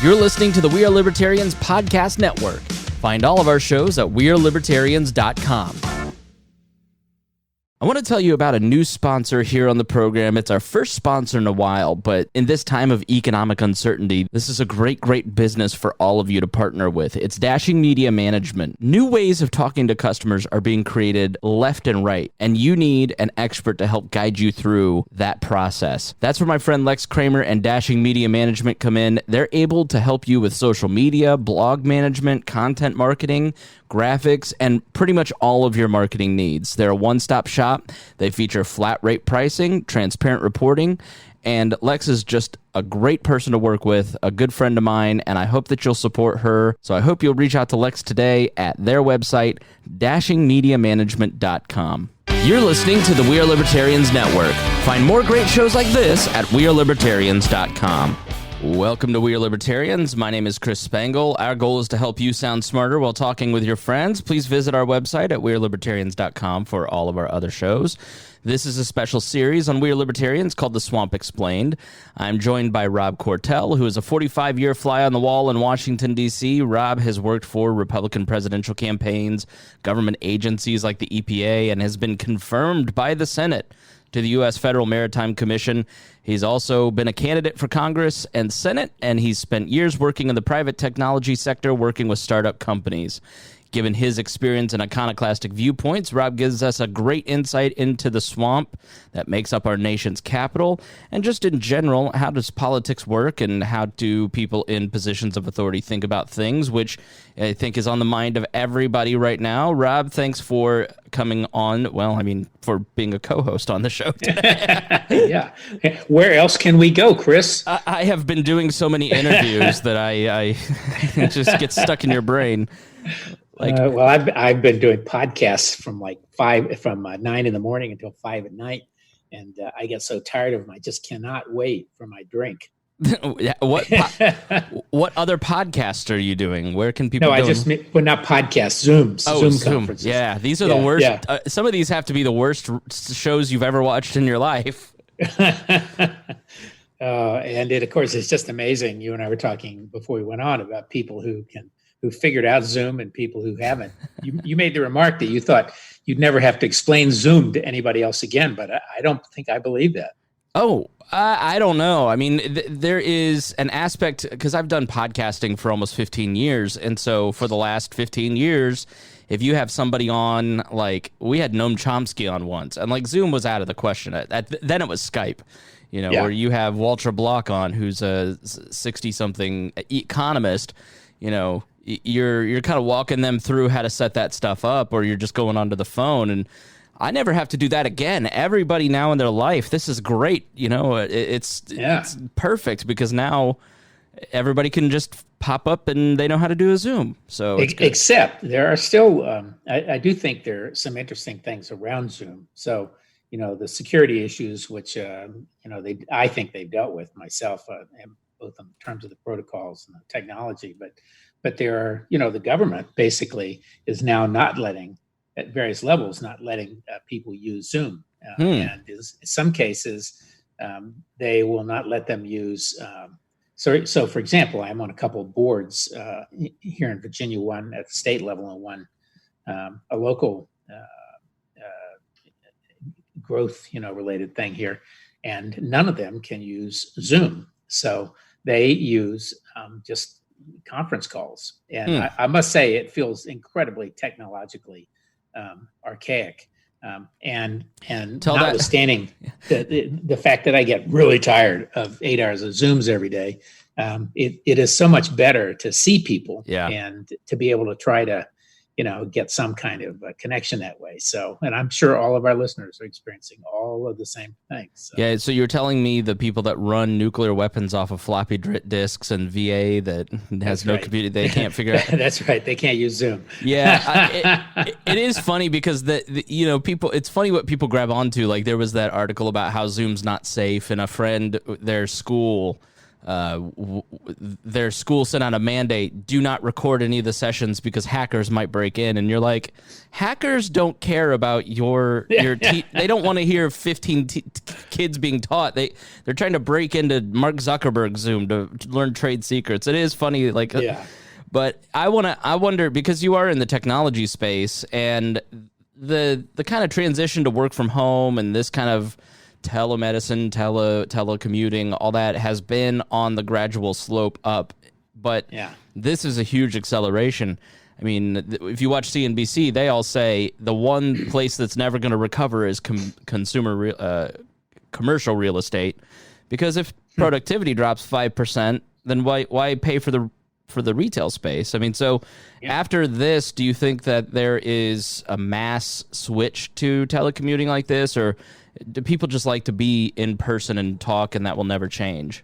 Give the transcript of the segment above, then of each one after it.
You're listening to the We Are Libertarians podcast network. Find all of our shows at wearelibertarians.com. I want to tell you about a new sponsor here on the program. It's our first sponsor in a while, but in this time of economic uncertainty, this is a great business for all of you to partner with. It's Dashing Media Management. New ways of talking to customers are being created left and right, and you need an expert to help guide you through that process. That's where my friend Lex Kramer and Dashing Media Management come in. They're able to help you with social media, blog management, content marketing, graphics, and pretty much all of your marketing needs. They're a one-stop shop. They feature flat rate pricing, transparent reporting, and Lex is just a great person to work with, a good friend of mine, and I hope that you'll support her. So I hope you'll reach out to Lex today at their website, dashingmediamanagement.com. You're listening to the We Are Libertarians Network. Find more great shows like this at wearelibertarians.com. Welcome to We Are Libertarians. My name is Chris Spangle. Our goal is to help you sound smarter while talking with your friends. Please visit our website at wearelibertarians.com for all of our other shows. This is a special series on We Are Libertarians called The Swamp Explained. I'm joined by Rob Quartel, who is a 45-year fly on the wall in Washington, D.C. Rob has worked for Republican presidential campaigns, government agencies like the EPA, and has been confirmed by the Senate to the U.S. Federal Maritime Commission. He's also been a candidate for Congress and Senate, and he's spent years working in the private technology sector, working with startup companies. Given his experience and iconoclastic viewpoints, Rob gives us a great insight into the swamp that makes up our nation's capital, and just in general, how does politics work and how do people in positions of authority think about things, which I think is on the mind of everybody right now. Rob, thanks for coming on. Well, I mean, for being a co-host on the show today. Yeah. Where else can we go, Chris? I have been doing so many interviews that I it just gets stuck in your brain. Well, I've been doing podcasts from 9 in the morning until 5 at night, and I get so tired of them. I just cannot wait for my drink. What other podcasts are you doing? Where can people? No, not podcasts. Zooms. Zoom conferences. Yeah, these are the worst. Yeah. Some of these have to be the worst shows you've ever watched in your life. And of course, it's just amazing. You and I were talking before we went on about people who figured out Zoom and people who haven't. You made the remark that you thought you'd never have to explain Zoom to anybody else again, but I don't think I believe that. Oh, I don't know. I mean, there is an aspect, because I've done podcasting for almost 15 years, and so for the last 15 years, if you have somebody on, like, we had Noam Chomsky on once, and like Zoom was out of the question. Then it was Skype, where you have Walter Block on, who's a 60-something economist, you're kind of walking them through how to set that stuff up, or you're just going onto the phone. And I never have to do that again. Everybody now in their life, this is great. It's perfect because now everybody can just pop up and they know how to do a Zoom. So except there are still, I do think there are some interesting things around Zoom. So, the security issues, which, I think they've dealt with myself, both in terms of the protocols and the technology, but there are, the government basically is now not letting, at various levels, not letting people use Zoom. And in some cases, they will not let them use. So for example, I'm on a couple of boards here in Virginia, one at the state level and one a local growth, related thing here. And none of them can use Zoom. So they use just conference calls. And I must say, it feels incredibly technologically archaic. And notwithstanding the fact that I get really tired of 8 hours of Zooms every day, it is so much better to see people and to be able to try to, get some kind of connection that way. So, and I'm sure all of our listeners are experiencing all of the same things. So. Yeah. So you're telling me the people that run nuclear weapons off of floppy disks and VA that has no computer, they can't figure out. That's right. They can't use Zoom. Yeah. It is funny because people, it's funny what people grab onto. Like there was that article about how Zoom's not safe, and a friend, their school, their school sent out a mandate, do not record any of the sessions because hackers might break in. And you're like, hackers don't care about your they don't want to hear 15 kids being taught. They're trying to break into Mark Zuckerberg's Zoom to learn trade secrets. It is funny, like, but I wonder, because you are in the technology space and the kind of transition to work from home and this kind of telemedicine, telecommuting, all that has been on the gradual slope up, but this is a huge acceleration. I mean, if you watch CNBC, they all say the one place that's never going to recover is commercial real estate, because if productivity drops 5%, then why pay for the retail space? I mean, so after this, do you think that there is a mass switch to telecommuting like this, or do people just like to be in person and talk, and that will never change?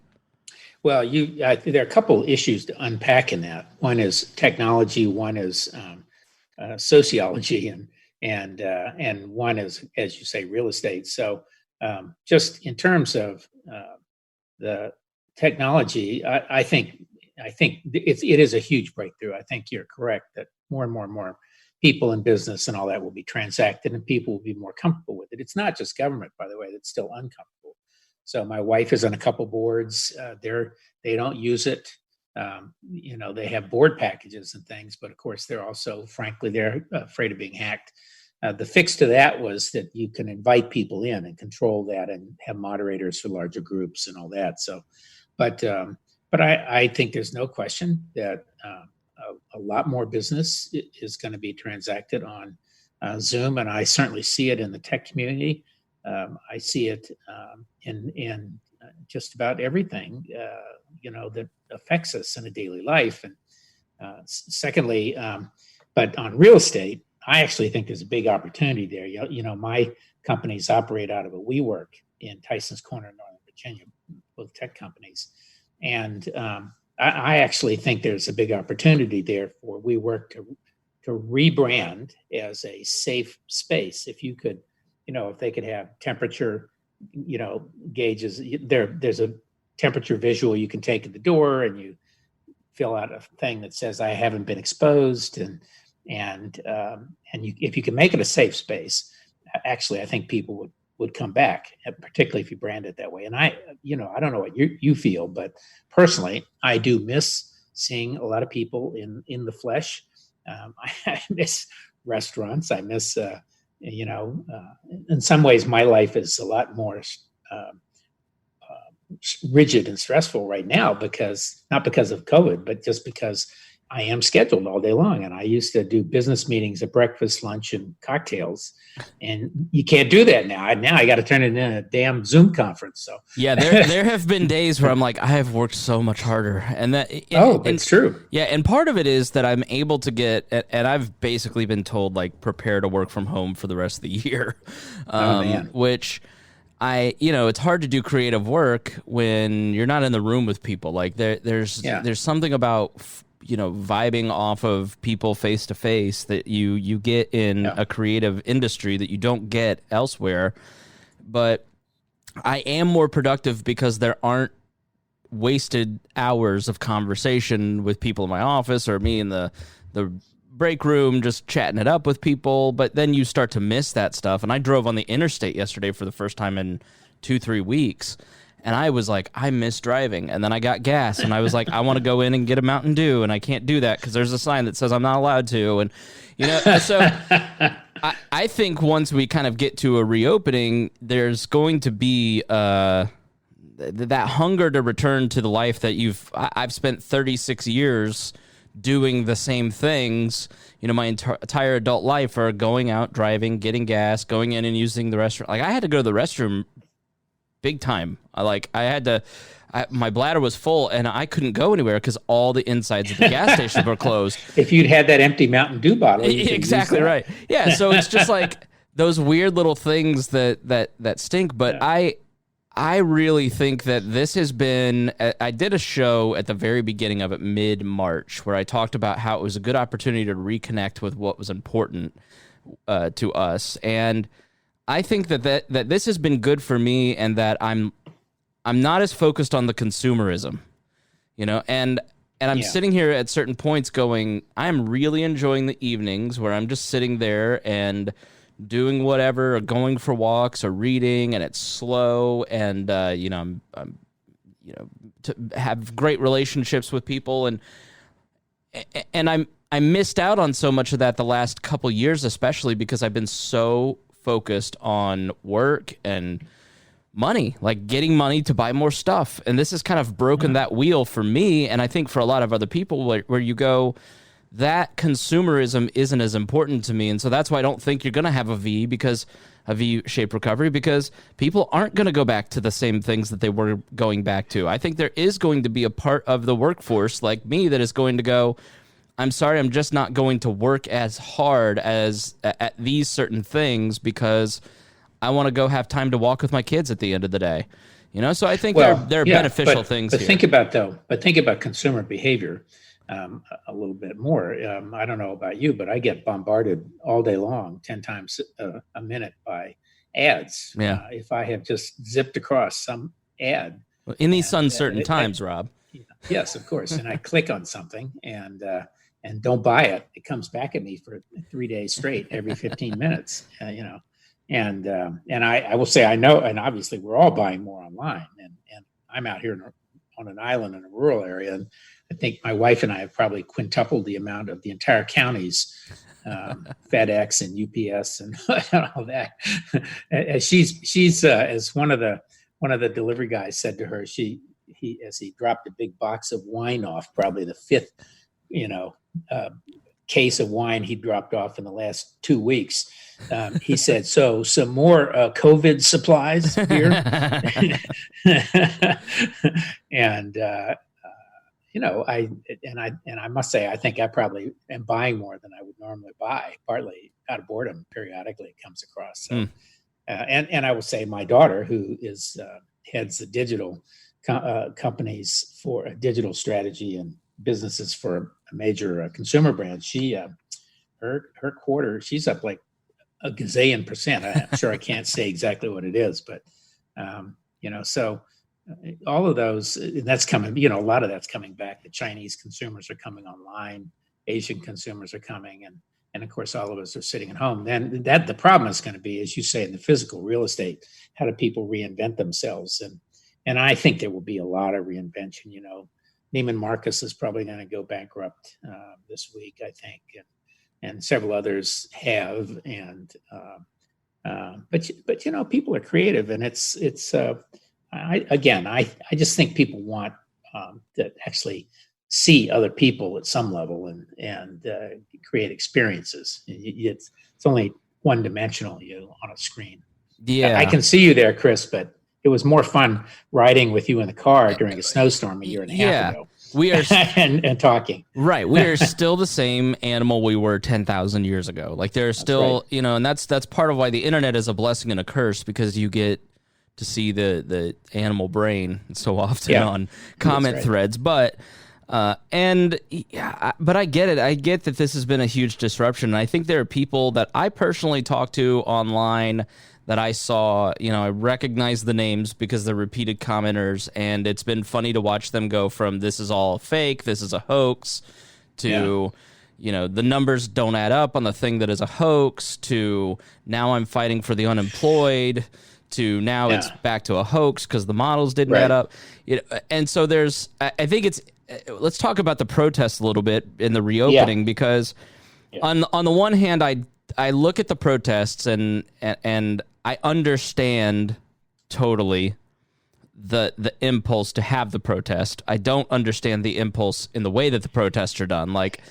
Well, there are a couple issues to unpack in that. One is technology, one is sociology, and one is, as you say, real estate. So, just in terms of the technology, I think it is a huge breakthrough. I think you're correct that more and more people in business and all that will be transacted, and people will be more comfortable with it. It's not just government, by the way, that's still uncomfortable. So my wife is on a couple boards. They don't use it. They have board packages and things, but of course they're also, frankly, they're afraid of being hacked. The fix to that was that you can invite people in and control that and have moderators for larger groups and all that. So, but I think there's no question that a lot more business is going to be transacted on Zoom, and I certainly see it in the tech community. I see it in just about everything, that affects us in a daily life. And secondly, but on real estate, I actually think there's a big opportunity there. My companies operate out of a WeWork in Tyson's Corner, Northern Virginia, both tech companies. And I actually think there's a big opportunity there for WeWork to rebrand as a safe space. If you could, if they could have temperature, gauges, there's a temperature visual you can take at the door, and you fill out a thing that says I haven't been exposed, and if you can make it a safe space, actually I think people would come back, particularly if you brand it that way. And I don't know what you feel, but personally, I do miss seeing a lot of people in the flesh. I miss restaurants. I miss, in some ways, my life is a lot more rigid and stressful right now, not because of COVID, but just because I am scheduled all day long. And I used to do business meetings at breakfast, lunch, and cocktails. And you can't do that now. Now I got to turn it in a damn Zoom conference. So yeah, there have been days where I'm like, I have worked so much harder. And it's true. Yeah. And part of it is that I'm able to get, and I've basically been told, like, prepare to work from home for the rest of the year. Which it's hard to do creative work when you're not in the room with people. Like there's something about vibing off of people face to face that you get in a creative industry that you don't get elsewhere. But I am more productive because there aren't wasted hours of conversation with people in my office, or me in the break room just chatting it up with people. But then you start to miss that stuff. And I drove on the interstate yesterday for the first time in 2-3 weeks. And I was like, I miss driving. And then I got gas, and I was like, I want to go in and get a Mountain Dew, and I can't do that because there's a sign that says I'm not allowed to. And, so I think once we kind of get to a reopening, there's going to be that hunger to return to the life that I've spent 36 years doing the same things, my entire adult life, are going out, driving, getting gas, going in and using the restroom. Like, I had to go to the restroom big time. My bladder was full, and I couldn't go anywhere because all the insides of the gas station were closed. If you'd had that empty Mountain Dew bottle. Exactly right. Yeah. So it's just like those weird little things that stink. But I really think that this has been, I did a show at the very beginning of it, mid-March, where I talked about how it was a good opportunity to reconnect with what was important to us. And I think that this has been good for me, and that I'm not as focused on the consumerism. And I'm sitting here at certain points going, I'm really enjoying the evenings where I'm just sitting there and doing whatever, or going for walks or reading, and it's slow, and I'm to have great relationships with people, and I missed out on so much of that the last couple years, especially because I've been so focused on work and money, like getting money to buy more stuff. And this has kind of broken that wheel for me, and I think for a lot of other people, where you go, that consumerism isn't as important to me. And so that's why I don't think you're going to have a V-shaped recovery, because people aren't going to go back to the same things that they were going back to. I think there is going to be a part of the workforce like me that is going to go, I'm sorry, I'm just not going to work as hard as at these certain things because I want to go have time to walk with my kids at the end of the day. So I think there are beneficial things but here. Think about consumer behavior a little bit more. I don't know about you, but I get bombarded all day long, 10 times a minute by ads. Yeah. If I have just zipped across some ad. In these uncertain times, Rob. Yes, of course. And I click on something and don't buy it. It comes back at me for 3 days straight, every 15 minutes, And I will say, I know, and obviously we're all buying more online, and I'm out here on an island in a rural area, and I think my wife and I have probably quintupled the amount of the entire county's FedEx and UPS and all that. She's as one of the delivery guys said to her, as he dropped a big box of wine off, probably the fifth, case of wine he dropped off in the last 2 weeks. He said, "So some more COVID supplies here," and I must say, I think I probably am buying more than I would normally buy, partly out of boredom. Periodically, it comes across. So, and I will say, my daughter, who heads the digital companies for a digital strategy and businesses for a major consumer brand, she her quarter, she's up like a gazillion percent. I'm sure I can't say exactly what it is, but so all of those, that's coming. A lot of that's coming back. The Chinese consumers are coming online. Asian consumers are coming, and of course, all of us are sitting at home. Then the problem is going to be, as you say, in the physical real estate. How do people reinvent themselves? And I think there will be a lot of reinvention. Neiman Marcus is probably going to go bankrupt this week, I think, and several others have. And but people are creative, and it's I just think people want to actually see other people at some level and create experiences. It's only one dimensional on a screen. Yeah, I can see you there, Chris, but it was more fun riding with you in the car during a snowstorm a year and a half ago. We are and talking. Right. We are still the same animal we were 10,000 years ago. Like there's still, right. And that's part of why the internet is a blessing and a curse, because you get to see the animal brain so often on comment threads. But but I get it. I get that this has been a huge disruption. And I think there are people that I personally talk to online that I saw, I recognize the names because they're repeated commenters, and it's been funny to watch them go from this is all fake, this is a hoax, to, the numbers don't add up on the thing that is a hoax, to now I'm fighting for the unemployed, to now it's back to a hoax because the models didn't add up. And so I think let's talk about the protests a little bit in the reopening, because on the one hand, I look at the protests and I understand totally the impulse to have the protest. I don't understand the impulse in the way that the protests are done. Like,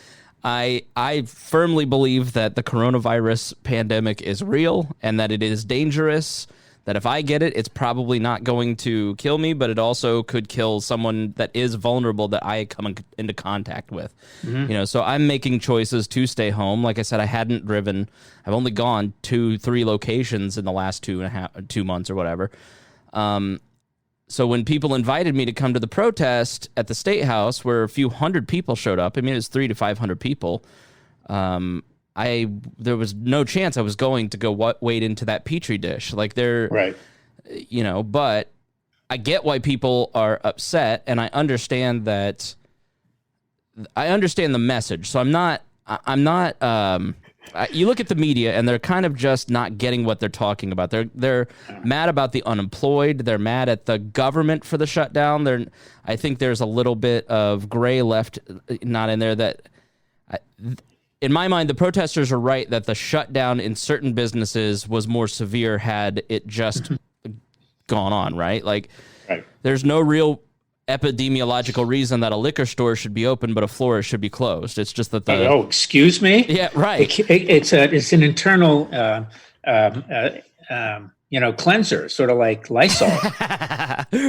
I firmly believe that the coronavirus pandemic is real and that it is dangerous, that if I get it, it's probably not going to kill me, but it also could kill someone that is vulnerable that I come into contact with. Mm-hmm. So I'm making choices to stay home. Like I said, I hadn't driven. I've only gone 2-3 locations in the last 2 months or whatever. So when people invited me to come to the protest at the State House, where a few hundred people showed up, I mean, it was 300 to 500 people, there was no chance I was going to go wade into that petri dish. Like but I get why people are upset, and I understand that. I understand the message, so I'm not. You look at the media, and they're kind of just not getting what they're talking about. They're mad about the unemployed. They're mad at the government for the shutdown. I think there's a little bit of gray left, not in there. In my mind, the protesters are right that the shutdown in certain businesses was more severe had it just gone on. Right, like there's no real epidemiological reason that a liquor store should be open but a florist should be closed. It's just that excuse me. Yeah, right. It's an internal cleanser, sort of like Lysol.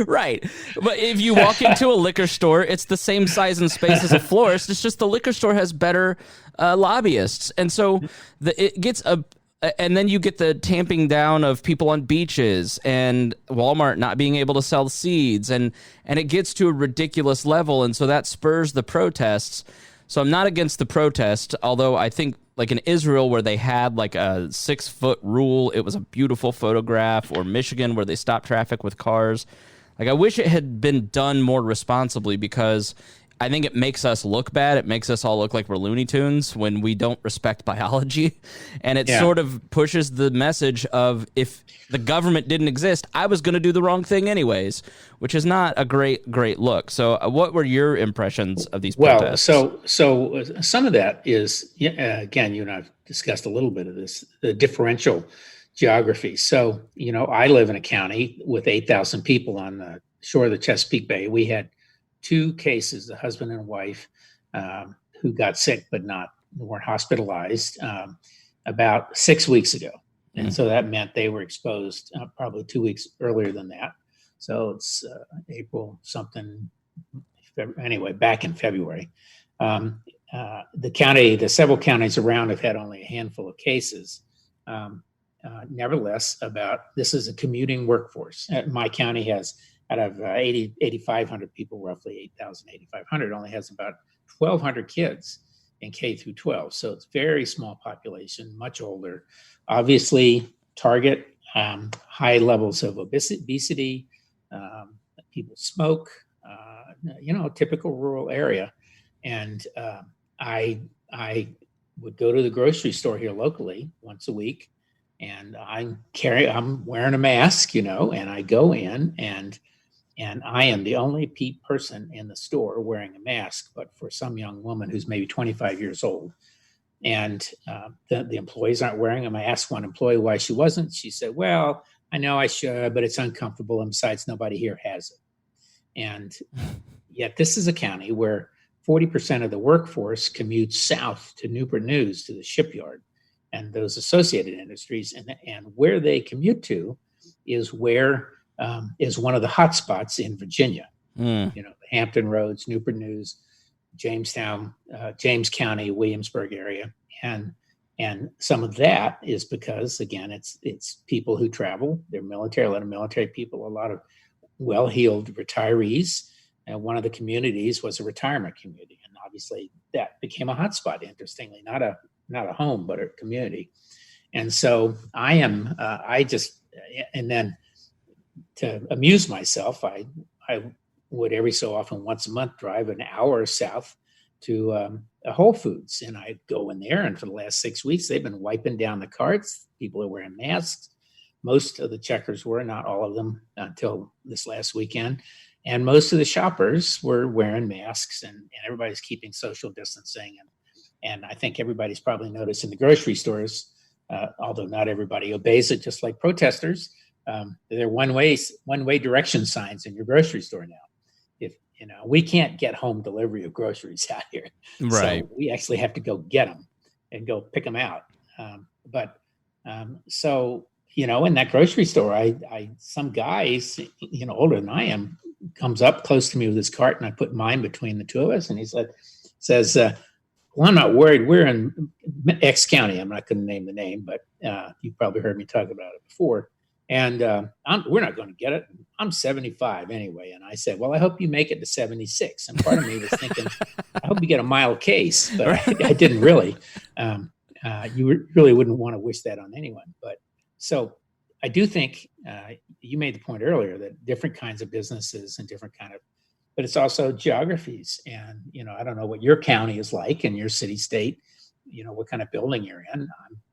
Right. But if you walk into a liquor store, it's the same size and space as a florist. It's just the liquor store has better lobbyists, and so it gets and then you get the tamping down of people on beaches and Walmart not being able to sell seeds, and it gets to a ridiculous level, and so that spurs the protests. So I'm not against the protest, although I think like in Israel where they had like a 6-foot rule, it was a beautiful photograph, or Michigan where they stopped traffic with cars. Like I wish it had been done more responsibly, because I think it makes us look bad. It makes us all look like we're Looney Tunes when we don't respect biology. And it sort of pushes the message of, if the government didn't exist, I was going to do the wrong thing anyways, which is not a great look. So what were your impressions of these protests? Well, so some of that is, again, you and I've discussed a little bit of this, the differential geography. So, I live in a county with 8,000 people on the shore of the Chesapeake Bay. We had 2 cases, the husband and wife, who got sick but weren't hospitalized about 6 weeks ago. And so that meant they were exposed probably 2 weeks earlier than that. So it's April something, anyway, back in February. The several counties around have had only a handful of cases. Nevertheless, this is a commuting workforce. My county has, out of 8,500 people, roughly 8,500, only has about 1,200 kids in K through 12. So it's very small population, much older. Obviously, target high levels of obesity. People smoke. Typical rural area. And I would go to the grocery store here locally once a week, and I'm wearing a mask, and I go in and I am the only person in the store wearing a mask, but for some young woman who's maybe 25 years old. And the employees aren't wearing them. I asked one employee why she wasn't. She said, well, I know I should, but it's uncomfortable. And besides, nobody here has it. And yet this is a county where 40% of the workforce commutes south to Newport News, to the shipyard and those associated industries. And where they commute to is is one of the hot spots in Virginia. The Hampton Roads, Newport News, Jamestown, James County, Williamsburg area. And some of that is because, again, it's people who travel. They're military, a lot of military people, a lot of well-heeled retirees. And one of the communities was a retirement community. And obviously that became a hot spot, interestingly, not a home, but a community. And so and then to amuse myself, I would every so often, once a month, drive an hour south to a Whole Foods, and I'd go in there. And for the last 6 weeks, they've been wiping down the carts. People are wearing masks. Most of the checkers were, not all of them, until this last weekend. And most of the shoppers were wearing masks, and everybody's keeping social distancing. And I think everybody's probably noticed in the grocery stores, although not everybody obeys it, just like protesters. There are one-way direction signs in your grocery store now. If we can't get home delivery of groceries out here, right? So we actually have to go get them and go pick them out. So in that grocery store, some guy, older than I am, comes up close to me with his cart, and I put mine between the two of us, and he says, well, I'm not worried. We're in X County. I'm not going to name the name, but you've probably heard me talk about it before. And we're not going to get it. I'm 75 anyway. And I said, well, I hope you make it to 76. And part of me was thinking, I hope you get a mild case. But I didn't really. You really wouldn't want to wish that on anyone. But so I do think you made the point earlier that different kinds of businesses and different but it's also geographies. And, I don't know what your county is like in your city state, what kind of building you're in.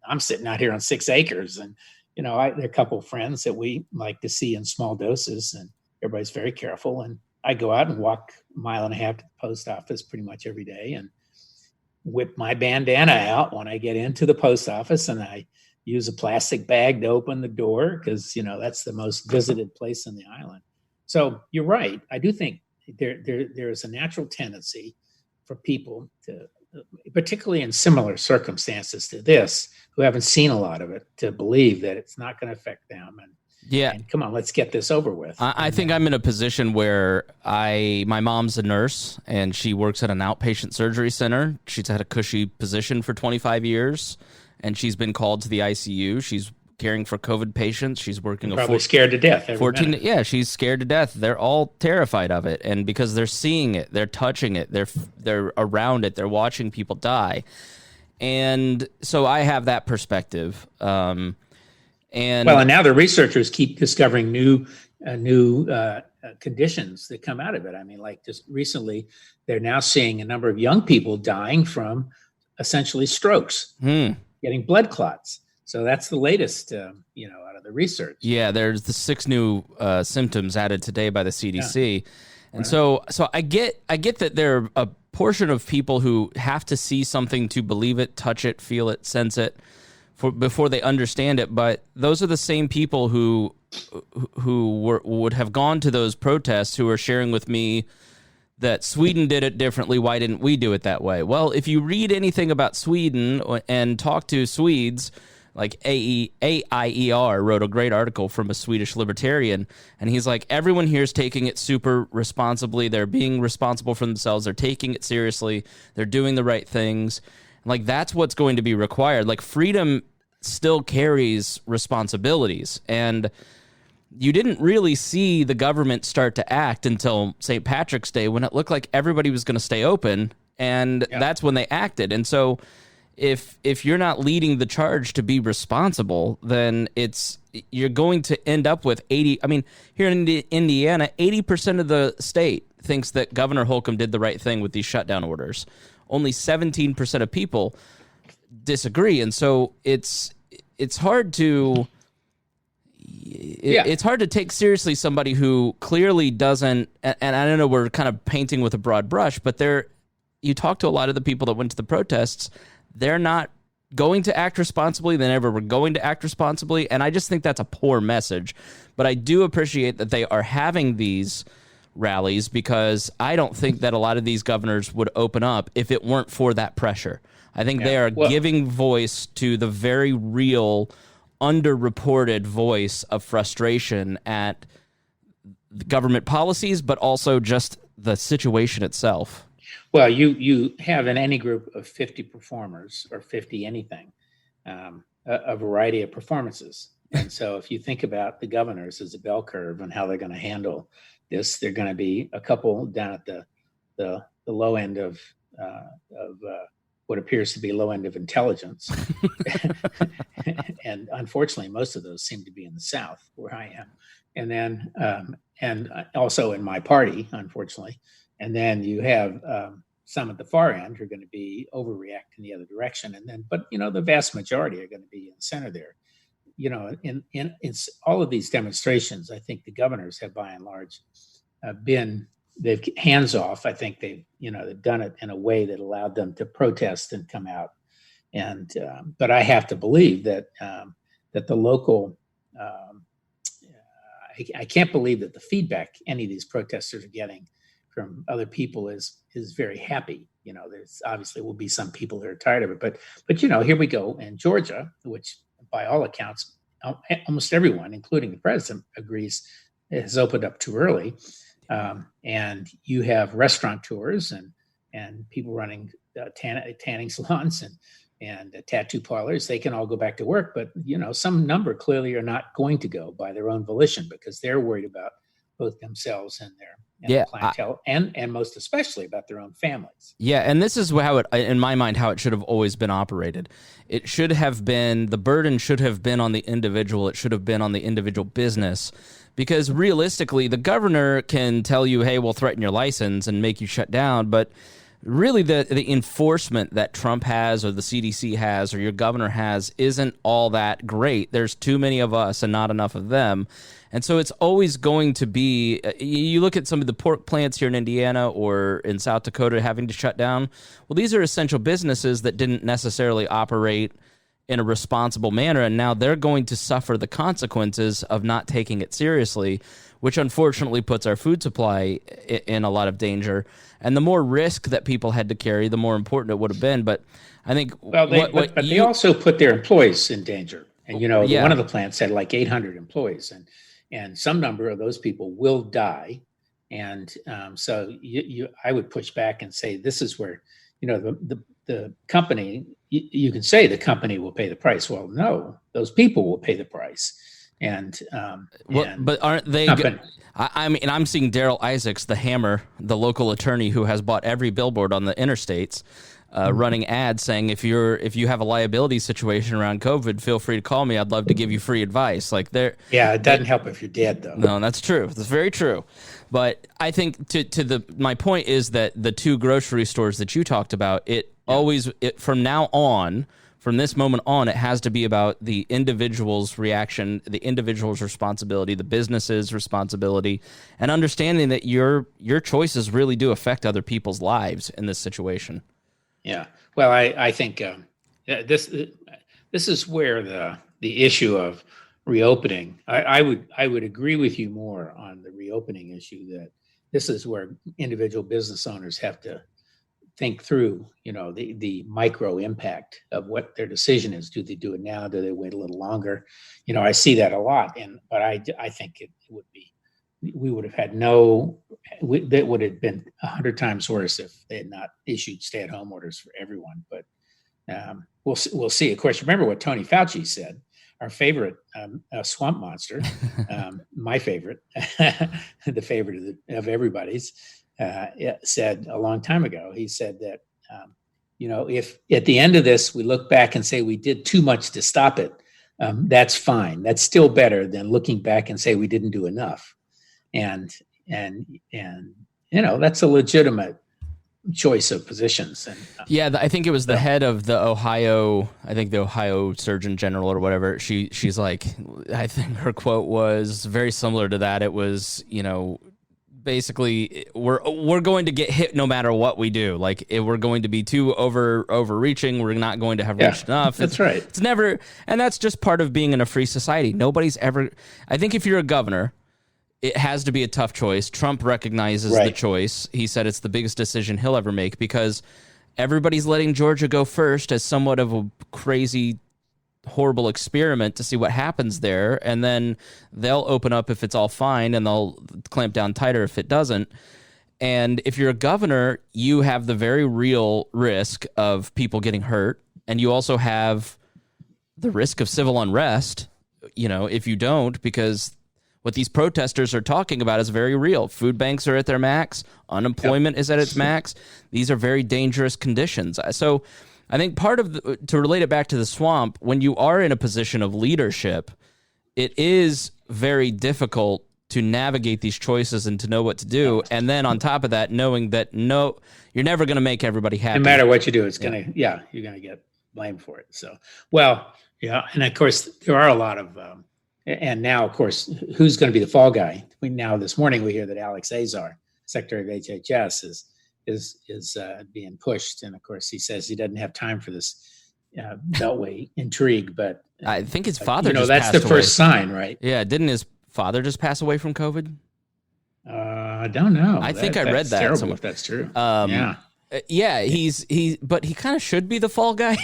I'm sitting out here on 6 acres and, there are a couple of friends that we like to see in small doses, and everybody's very careful. And I go out and walk a mile and a half to the post office pretty much every day and whip my bandana out when I get into the post office, and I use a plastic bag to open the door because, that's the most visited place on the island. So you're right. I do think there is a natural tendency for people to, particularly in similar circumstances to this, who haven't seen a lot of it, to believe that it's not going to affect them. And come on, let's get this over with. I think I'm in a position where my mom's a nurse and she works at an outpatient surgery center. She's had a cushy position for 25 years and she's been called to the ICU. She's caring for COVID patients. She's working probably scared to death. 14. Yeah, she's scared to death. They're all terrified of it, and because they're seeing it, they're touching it, they're around it, they're watching people die, and so I have that perspective. And now the researchers keep discovering new conditions that come out of it. I mean, like just recently, they're now seeing a number of young people dying from essentially strokes, getting blood clots. So that's the latest, out of the research. Yeah, there's the 6 new symptoms added today by the CDC, and so I get that there are a portion of people who have to see something to believe it, touch it, feel it, sense it, before they understand it. But those are the same people who would have gone to those protests who are sharing with me that Sweden did it differently. Why didn't we do it that way? Well, if you read anything about Sweden and talk to Swedes. Like AIER wrote a great article from a Swedish libertarian, and he's like, everyone here is taking it super responsibly. They're being responsible for themselves. They're taking it seriously. They're doing the right things. Like, that's what's going to be required. Like, freedom still carries responsibilities, and you didn't really see the government start to act until St. Patrick's Day, when it looked like everybody was going to stay open, and that's when they acted. And so if you're not leading the charge to be responsible, then you're going to end up with 80. I mean, here in Indiana, 80% of the state thinks that Governor Holcomb did the right thing with these shutdown orders. Only 17% of people disagree, and so it's hard to it's hard to take seriously somebody who clearly doesn't. And I don't know, we're kind of painting with a broad brush, but you talk to a lot of the people that went to the protests. They're not going to act responsibly. They never were going to act responsibly. And I just think that's a poor message. But I do appreciate that they are having these rallies, because I don't think that a lot of these governors would open up if it weren't for that pressure. I think they are giving voice to the very real, underreported voice of frustration at the government policies, but also just the situation itself. Well, you have in any group of 50 performers, or 50 anything, a variety of performances. And so if you think about the governors as a bell curve and how they're going to handle this, they're going to be a couple down at the low end of what appears to be low end of intelligence. And unfortunately, most of those seem to be in the South, where I am. And then, and also in my party, unfortunately. And then you have some at the far end who are going to be overreacting the other direction. And then, but the vast majority are going to be in the center there. In all of these demonstrations, I think the governors have, by and large, they've hands off. I think they've done it in a way that allowed them to protest and come out. And but I have to believe that the local, I can't believe that the feedback any of these protesters are getting from other people is very happy. There's obviously will be some people that are tired of it, but here we go in Georgia, which by all accounts, almost everyone, including the president, agrees it has opened up too early. And you have restaurateurs and people running tanning salons and tattoo parlors. They can all go back to work, but some number clearly are not going to go by their own volition, because they're worried about both themselves and and the clientele, and most especially about their own families. Yeah, and this is how it, in my mind, how it should have always been operated. It should have been, the burden should have been on the individual. It should have been on the individual business, because realistically, the governor can tell you, hey, we'll threaten your license and make you shut down, but really the enforcement that Trump has or the CDC has or your governor has isn't all that great. There's too many of us and not enough of them. And so it's always going to be, you look at some of the pork plants here in Indiana or in South Dakota having to shut down. Well, these are essential businesses that didn't necessarily operate in a responsible manner, and now they're going to suffer the consequences of not taking it seriously, which unfortunately puts our food supply in a lot of danger. And the more risk that people had to carry, the more important it would have been. But I think... Well, they also put their employees in danger. And, one of the plants had like 800 employees, and some number of those people will die. And so I would push back and say, this is where, the company, you can say the company will pay the price. Well, no, those people will pay the price. But aren't they? I mean, I'm seeing Daryl Isaacs, the Hammer, the local attorney who has bought every billboard on the interstates, running ads saying, if you have a liability situation around COVID, feel free to call me. I'd love to give you free advice. Like it doesn't help if you're dead, though. No, that's true. That's very true. But I think my point is that the two grocery stores that you talked about, from now on. From this moment on, it has to be about the individual's reaction, the individual's responsibility, the business's responsibility, and understanding that your choices really do affect other people's lives in this situation. Yeah. Well, I think this is where the issue of reopening. I would agree with you more on the reopening issue, that this is where individual business owners have to think through, the micro impact of what their decision is. Do they do it now? Do they wait a little longer? I see that a lot, but I think it would be, we would have had that would have been 100 times worse if they had not issued stay-at-home orders for everyone. But we'll see. Of course, remember what Tony Fauci said, our favorite swamp monster, my favorite, the favorite of everybody's. Said a long time ago. He said that, if at the end of this we look back and say we did too much to stop it, that's fine. That's still better than looking back and say we didn't do enough. And that's a legitimate choice of positions. And I think it was the head of the Ohio Surgeon General or whatever. She's like, I think her quote was very similar to that. It was, basically, we're going to get hit no matter what we do. Like, if we're going to be too overreaching, we're not going to have reached enough. That's right. It's never, and that's just part of being in a free society. Nobody's ever. I think if you're a governor, it has to be a tough choice. Trump recognizes the choice. He said it's the biggest decision he'll ever make, because everybody's letting Georgia go first as somewhat of a crazy, horrible experiment to see what happens there, and then they'll open up if it's all fine, and they'll clamp down tighter if it doesn't. And if you're a governor, you have the very real risk of people getting hurt, and you also have the risk of civil unrest, if you don't, because what these protesters are talking about is very real. Food banks are at their max, unemployment is at its max. These are very dangerous conditions. So I think to relate it back to the swamp, when you are in a position of leadership, it is very difficult to navigate these choices and to know what to do. And then on top of that, knowing that you're never going to make everybody happy. No matter what you do, it's you're going to get blamed for it. So, and of course there are a lot of, and now of course, who's going to be the fall guy? This morning we hear that Alex Azar, Secretary of HHS, is being pushed, and of course he says he doesn't have time for this Beltway intrigue. But I think his father. That's the first sign, right? Yeah, didn't his father just pass away from COVID? I don't know. I think I read that. Terrible if that's true. But he kind of should be the fall guy.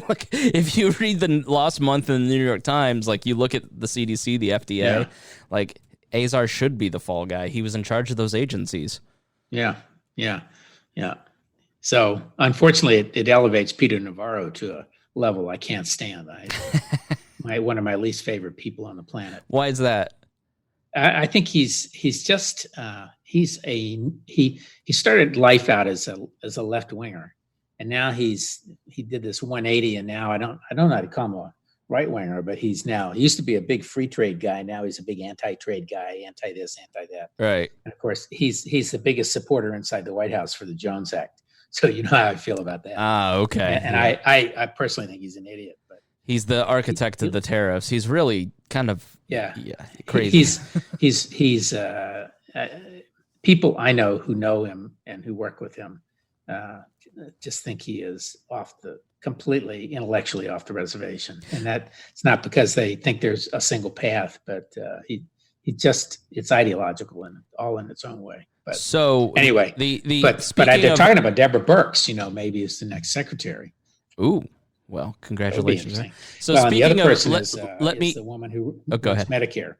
Like, if you read the last month in the New York Times, like you look at the CDC, the FDA, like Azar should be the fall guy. He was in charge of those agencies. Yeah. So unfortunately, it elevates Peter Navarro to a level I can't stand. One of my least favorite people on the planet. Why is that? I think he's just he started life out as a left winger, and now he did this 180, and now I don't know how to call him a right winger, but he used to be a big free trade guy. Now he's a big anti-trade guy, anti this, anti that. Right. And of course, he's the biggest supporter inside the White House for the Jones Act. So you know how I feel about that. Okay. And I personally think he's an idiot, but he's the architect of the tariffs. He's really kind of crazy. He's people I know who know him and who work with him just think he is completely intellectually off the reservation, and that it's not because they think there's a single path, but it's ideological and all in its own way. But so anyway, but they're talking about Deborah Birx. Maybe is the next secretary. Ooh, well, congratulations. So the other person is the woman who go ahead. Medicare.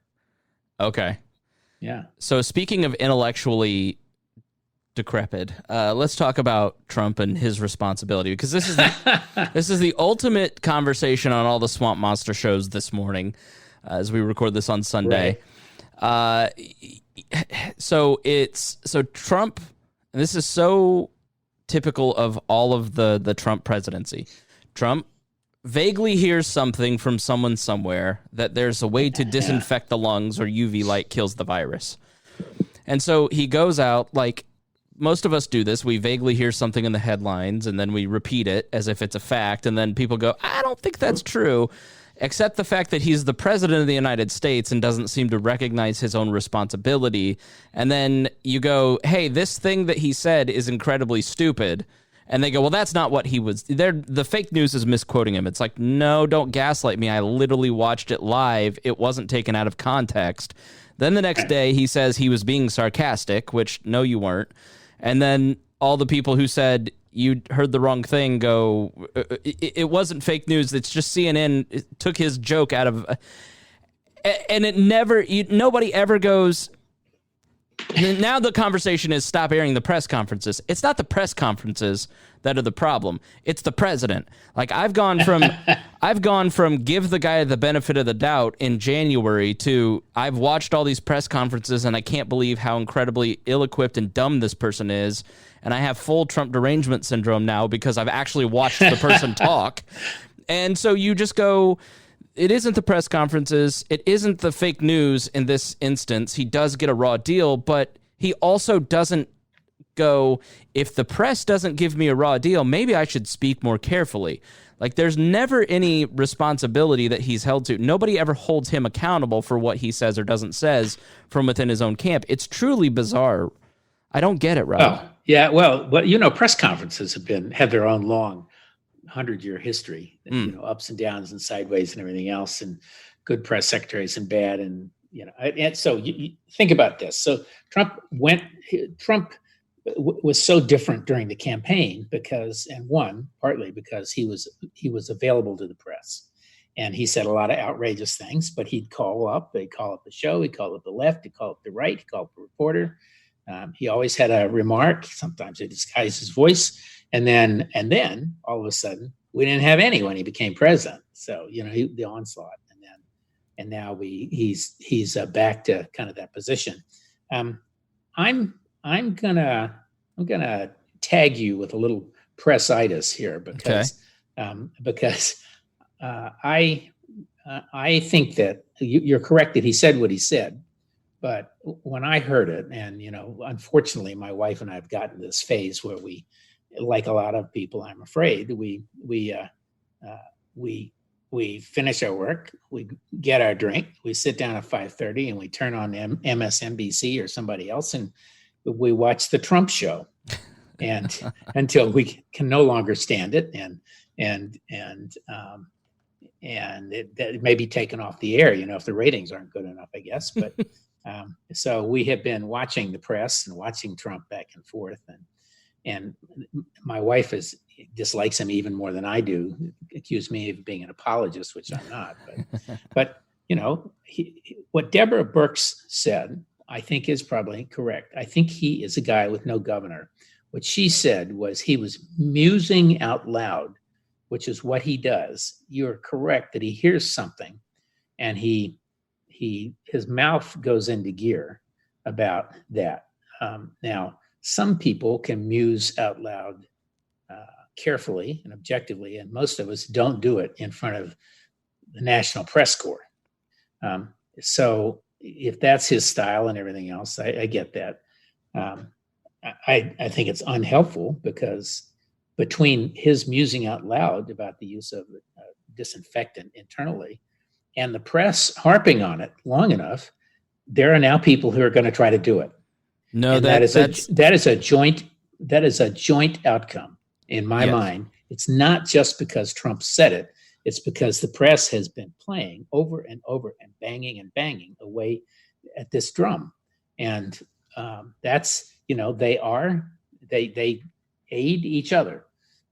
Okay. Yeah. So speaking of intellectually decrepit, let's talk about Trump and his responsibility, because this is the ultimate conversation on all the Swamp Monster shows this morning, as we record this on Sunday. Right. So Trump, and this is so typical of all of the Trump presidency. Trump vaguely hears something from someone somewhere that there's a way to disinfect the lungs or UV light kills the virus. And so he goes out, like most of us do this. We vaguely hear something in the headlines and then we repeat it as if it's a fact. And then people go, I don't think that's true, except the fact that he's the president of the United States and doesn't seem to recognize his own responsibility. And then you go, hey, this thing that he said is incredibly stupid. And they go, well, that's not what he was. The fake news is misquoting him. It's like, no, don't gaslight me. I literally watched it live. It wasn't taken out of context. Then the next day he says he was being sarcastic, which no, you weren't. And then all the people who said you heard the wrong thing go, it wasn't fake news. It's just CNN took his joke out of, and it never, nobody ever goes. Now the conversation is stop airing the press conferences. It's not the press conferences that are the problem. It's the president. Like I've gone from give the guy the benefit of the doubt in January to I've watched all these press conferences and I can't believe how incredibly ill-equipped and dumb this person is. And I have full Trump derangement syndrome now because I've actually watched the person talk. And so you just go, it isn't the press conferences. It isn't the fake news in this instance. He does get a raw deal, but he also doesn't go, if the press doesn't give me a raw deal, maybe I should speak more carefully. Like there's never any responsibility that he's held to. Nobody ever holds him accountable for what he says or doesn't says from within his own camp. It's truly bizarre. I don't get it, Rob. Oh, yeah. Well, press conferences have their own long 100-year history, ups and downs and sideways and everything else, and good press secretaries and bad, and and so you think about this. So Trump was so different during the campaign partly because he was available to the press, and he said a lot of outrageous things. But he'd call up the show, he'd call up the left, he'd call up the right, he'd call up the reporter. He always had a remark. Sometimes he disguised his voice. And then all of a sudden we didn't have any when he became president. So, the onslaught, and now he's back to kind of that position. I'm gonna tag you with a little pressitis here because I think that you're correct that he said what he said. But when I heard it, and unfortunately, my wife and I have gotten this phase where we, like a lot of people, I'm afraid, we finish our work, we get our drink, we sit down at 5:30, and we turn on MSNBC or somebody else, and we watch the Trump show, and until we can no longer stand it, and it may be taken off the air, if the ratings aren't good enough, I guess, but. So we have been watching the press and watching Trump back and forth, and my wife dislikes him even more than I do. Accused me of being an apologist, which I'm not. But what Deborah Birx said, I think, is probably correct. I think he is a guy with no governor. What she said was he was musing out loud, which is what he does. You're correct that he hears something, and his mouth goes into gear about that. Now, some people can muse out loud carefully and objectively, and most of us don't do it in front of the National Press Corps. So if that's his style and everything else, I get that. I think it's unhelpful because between his musing out loud about the use of disinfectant internally and the press harping on it long enough, there are now people who are going to try to do it. No, that is a joint outcome in my mind. It's not just because Trump said it. It's because the press has been playing over and over and banging away at this drum. And that's, they aid each other.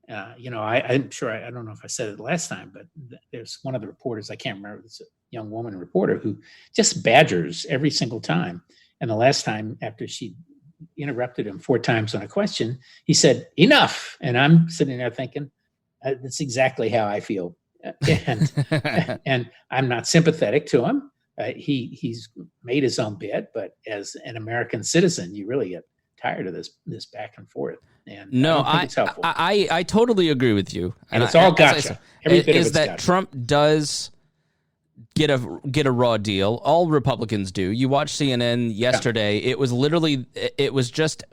I'm sure, I don't know if I said it last time, but there's one of the reporters, I can't remember, it's a young woman reporter who just badgers every single time. And the last time, after she interrupted him 4 times on a question, he said, "Enough." And I'm sitting there thinking, that's exactly how I feel. And I'm not sympathetic to him. He's made his own bed, but as an American citizen, you really get tired of this back and forth. And no, I don't think it's helpful. I totally agree with you. And it's all gotcha. Every bit of it's that gotcha. Trump does get a raw deal. All Republicans do. You watch CNN yesterday. Yeah. It was just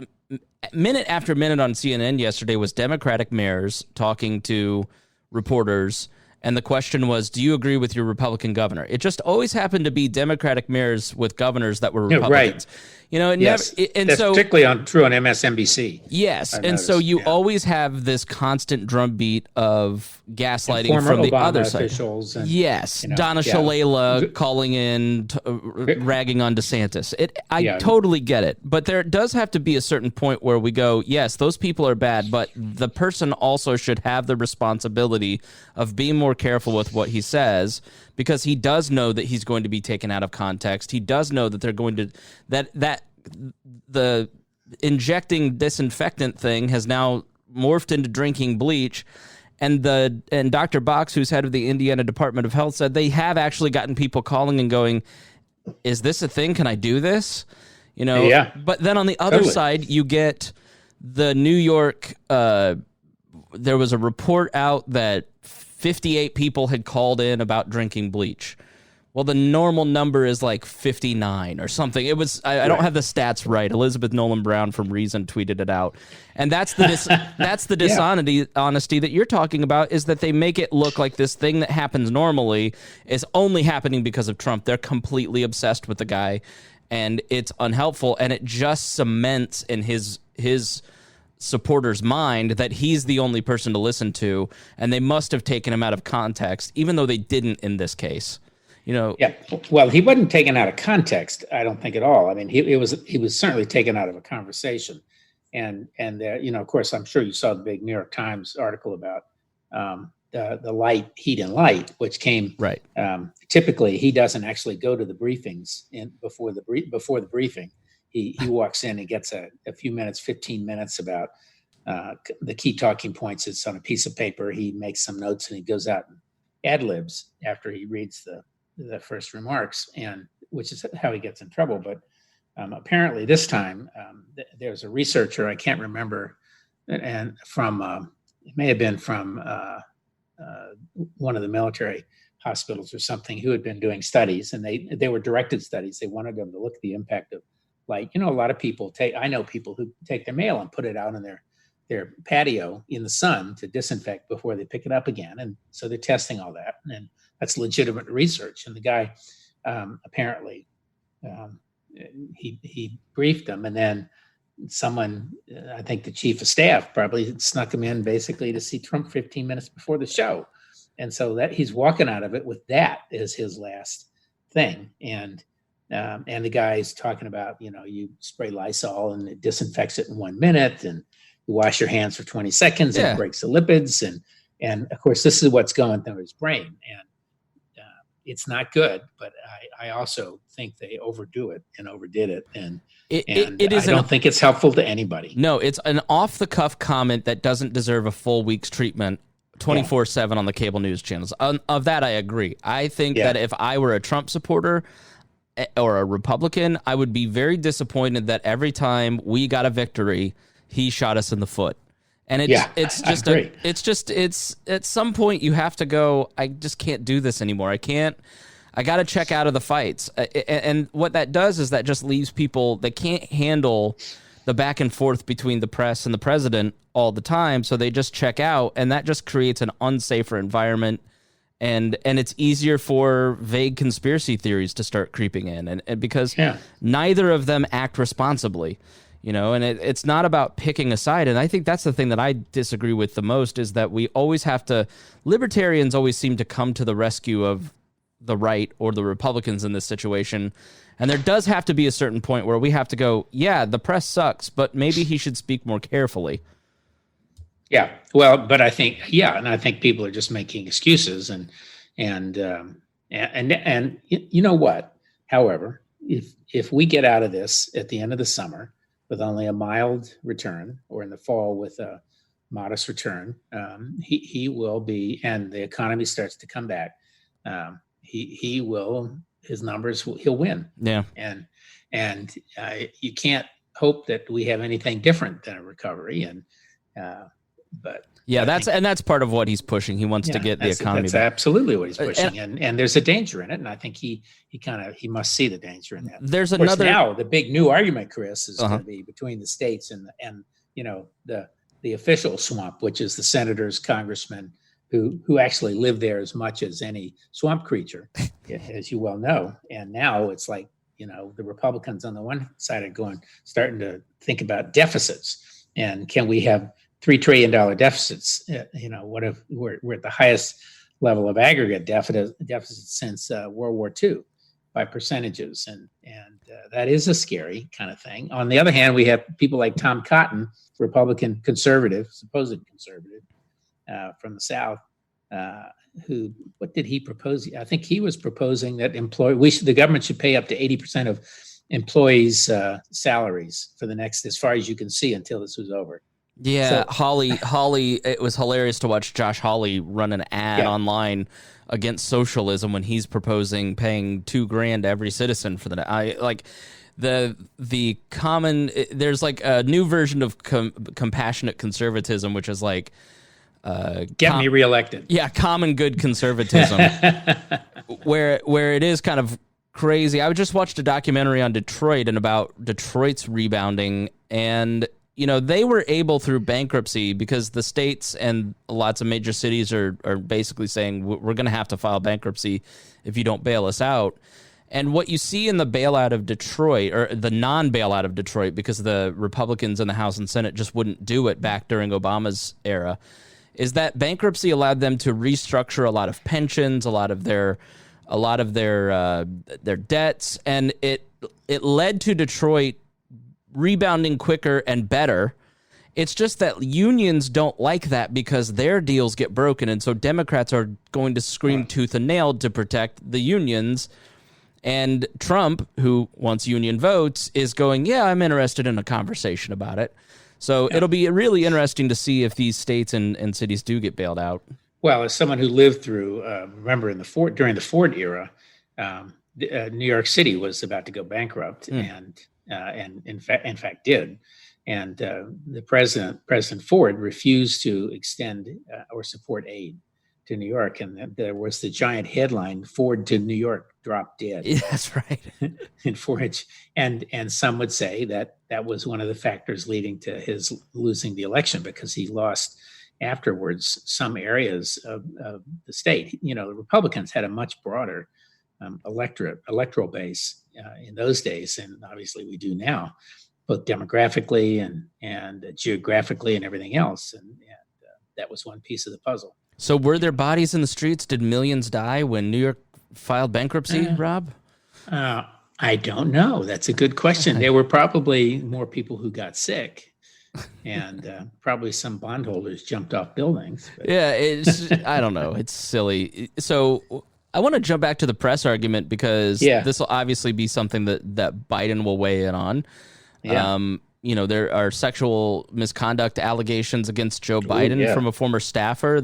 minute after minute on CNN yesterday was Democratic mayors talking to reporters. And the question was, do you agree with your Republican governor? It just always happened to be Democratic mayors with governors that were Republicans. Right. That's particularly true on MSNBC. Yes, and so you always have this constant drumbeat of gaslighting from the Obama other side. Officials and, Donna Shalala calling in, ragging on DeSantis. I totally get it, but there does have to be a certain point where we go, yes, those people are bad, but the person also should have the responsibility of being more careful with what he says, because he does know that he's going to be taken out of context. He does know that they're going to that the injecting disinfectant thing has now morphed into drinking bleach. And Dr. Box, who's head of the Indiana Department of Health, said they have actually gotten people calling and going, "Is this a thing? Can I do this?" Yeah. But then on the other side, you get the New York. There was a report out that 58 people had called in about drinking bleach. Well, the normal number is like 59 or something. It was I don't have the stats right. Elizabeth Nolan Brown from Reason tweeted it out, and that's the dishonesty that you're talking about, is that they make it look like this thing that happens normally is only happening because of Trump. They're completely obsessed with the guy, and it's unhelpful, and it just cements in his supporters' mind that he's the only person to listen to, and they must have taken him out of context, even though they didn't in this case. Yeah. Well, he wasn't taken out of context, I don't think at all. I mean, he was certainly taken out of a conversation, and of course, I'm sure you saw the big New York Times article about the light, heat, and light, which came right. Typically, he doesn't actually go to the briefings before the briefing. He walks in and gets a few minutes, 15 minutes about the key talking points. It's on a piece of paper. He makes some notes and he goes out and ad-libs after he reads the first remarks, and which is how he gets in trouble. But apparently this time there's a researcher, I can't remember, and from it may have been from one of the military hospitals or something, who had been doing studies, and they were directed studies. They wanted them to look at the impact of light. A lot of people I know people who take their mail and put it out on their patio in the sun to disinfect before they pick it up again. And so they're testing all that, and that's legitimate research. And the guy apparently he briefed them, and then someone, I think the chief of staff, probably snuck him in basically to see Trump 15 minutes before the show. And so that he's walking out of it with that as his last thing. And the guy's talking about, you spray Lysol and it disinfects it in 1 minute, and you wash your hands for 20 seconds and it breaks the lipids. And of course, this is what's going through his brain. And it's not good, but I also think they overdo it and overdid it. And I don't think it's helpful to anybody. No, it's an off-the-cuff comment that doesn't deserve a full week's treatment 24/7 on the cable news channels. Of that, I agree. I think that if I were a Trump supporter, or a Republican, I would be very disappointed that every time we got a victory, he shot us in the foot. And it's at some point you have to go, I just can't do this anymore. I got to check out of the fights. And what that does is that just leaves people that can't handle the back and forth between the press and the president all the time. So they just check out, and that just creates an unsafer environment. And it's easier for vague conspiracy theories to start creeping in, and because neither of them act responsibly, and it's not about picking a side. And I think that's the thing that I disagree with the most, is that we always have to, libertarians always seem to come to the rescue of the right or the Republicans in this situation. And there does have to be a certain point where we have to go, yeah, the press sucks, but maybe he should speak more carefully. Yeah, well, but I think, and I think people are just making excuses, and you know what? However, if we get out of this at the end of the summer with only a mild return, or in the fall with a modest return, he will be, and the economy starts to come back. He will, his numbers, he'll win. Yeah, and you can't hope that we have anything different than a recovery, but yeah, that's part of what he's pushing. He wants to get the economy. That's back. Absolutely what he's pushing, and there's a danger in it, and I think he must see the danger in that. There's another now the big new argument, Chris, is going to be between the states and the official swamp, which is the senators, congressmen who actually live there as much as any swamp creature, as you well know. And now it's like, the Republicans on the one side are starting to think about deficits, and can we have $3 trillion deficits? What if we're at the highest level of aggregate deficit since World War II by percentages, and that is a scary kind of thing. On the other hand, we have people like Tom Cotton, Republican conservative, supposed conservative from the South, who, what did he propose? I think he was proposing that the government should pay up to 80% of employees' salaries for the next, as far as you can see, until this was over. Yeah, so, Hawley. It was hilarious to watch Josh Hawley run an ad online against socialism when he's proposing paying $2,000 to every citizen for the common. There's like a new version of compassionate conservatism, which is like get me reelected. Yeah, common good conservatism, where it is kind of crazy. I just watched a documentary on Detroit and about Detroit's rebounding, and they were able through bankruptcy, because the states and lots of major cities are basically saying we're going to have to file bankruptcy if you don't bail us out. And what you see in the bailout of Detroit, or the non-bailout of Detroit, because the Republicans in the House and Senate just wouldn't do it back during Obama's era, is that bankruptcy allowed them to restructure a lot of pensions, a lot of their debts, and it led to Detroit rebounding quicker and better. It's just that unions don't like that, because their deals get broken, and so Democrats are going to scream tooth and nail to protect the unions. And Trump, who wants union votes, is going, yeah, I'm interested in a conversation about it. So it'll be really interesting to see if these states and cities do get bailed out. Well, as someone who lived through, remember during the Ford era, New York City was about to go bankrupt, and in fact did. And the President Ford, refused to extend or support aid to New York, and there was the giant headline: "Ford to New York, drop dead." Yeah, that's right. In Ford, and some would say that was one of the factors leading to his losing the election, because he lost afterwards some areas of the state. The Republicans had a much broader electoral base in those days, and obviously we do now, both demographically and geographically and everything else, and that was one piece of the puzzle. So were there bodies in the streets? Did millions die when New York filed bankruptcy, Rob? I don't know. That's a good question. There were probably more people who got sick, and probably some bondholders jumped off buildings. But. Yeah, I don't know. It's silly. So I want to jump back to the press argument, because this will obviously be something that Biden will weigh in on. Yeah. There are sexual misconduct allegations against Joe Biden from a former staffer.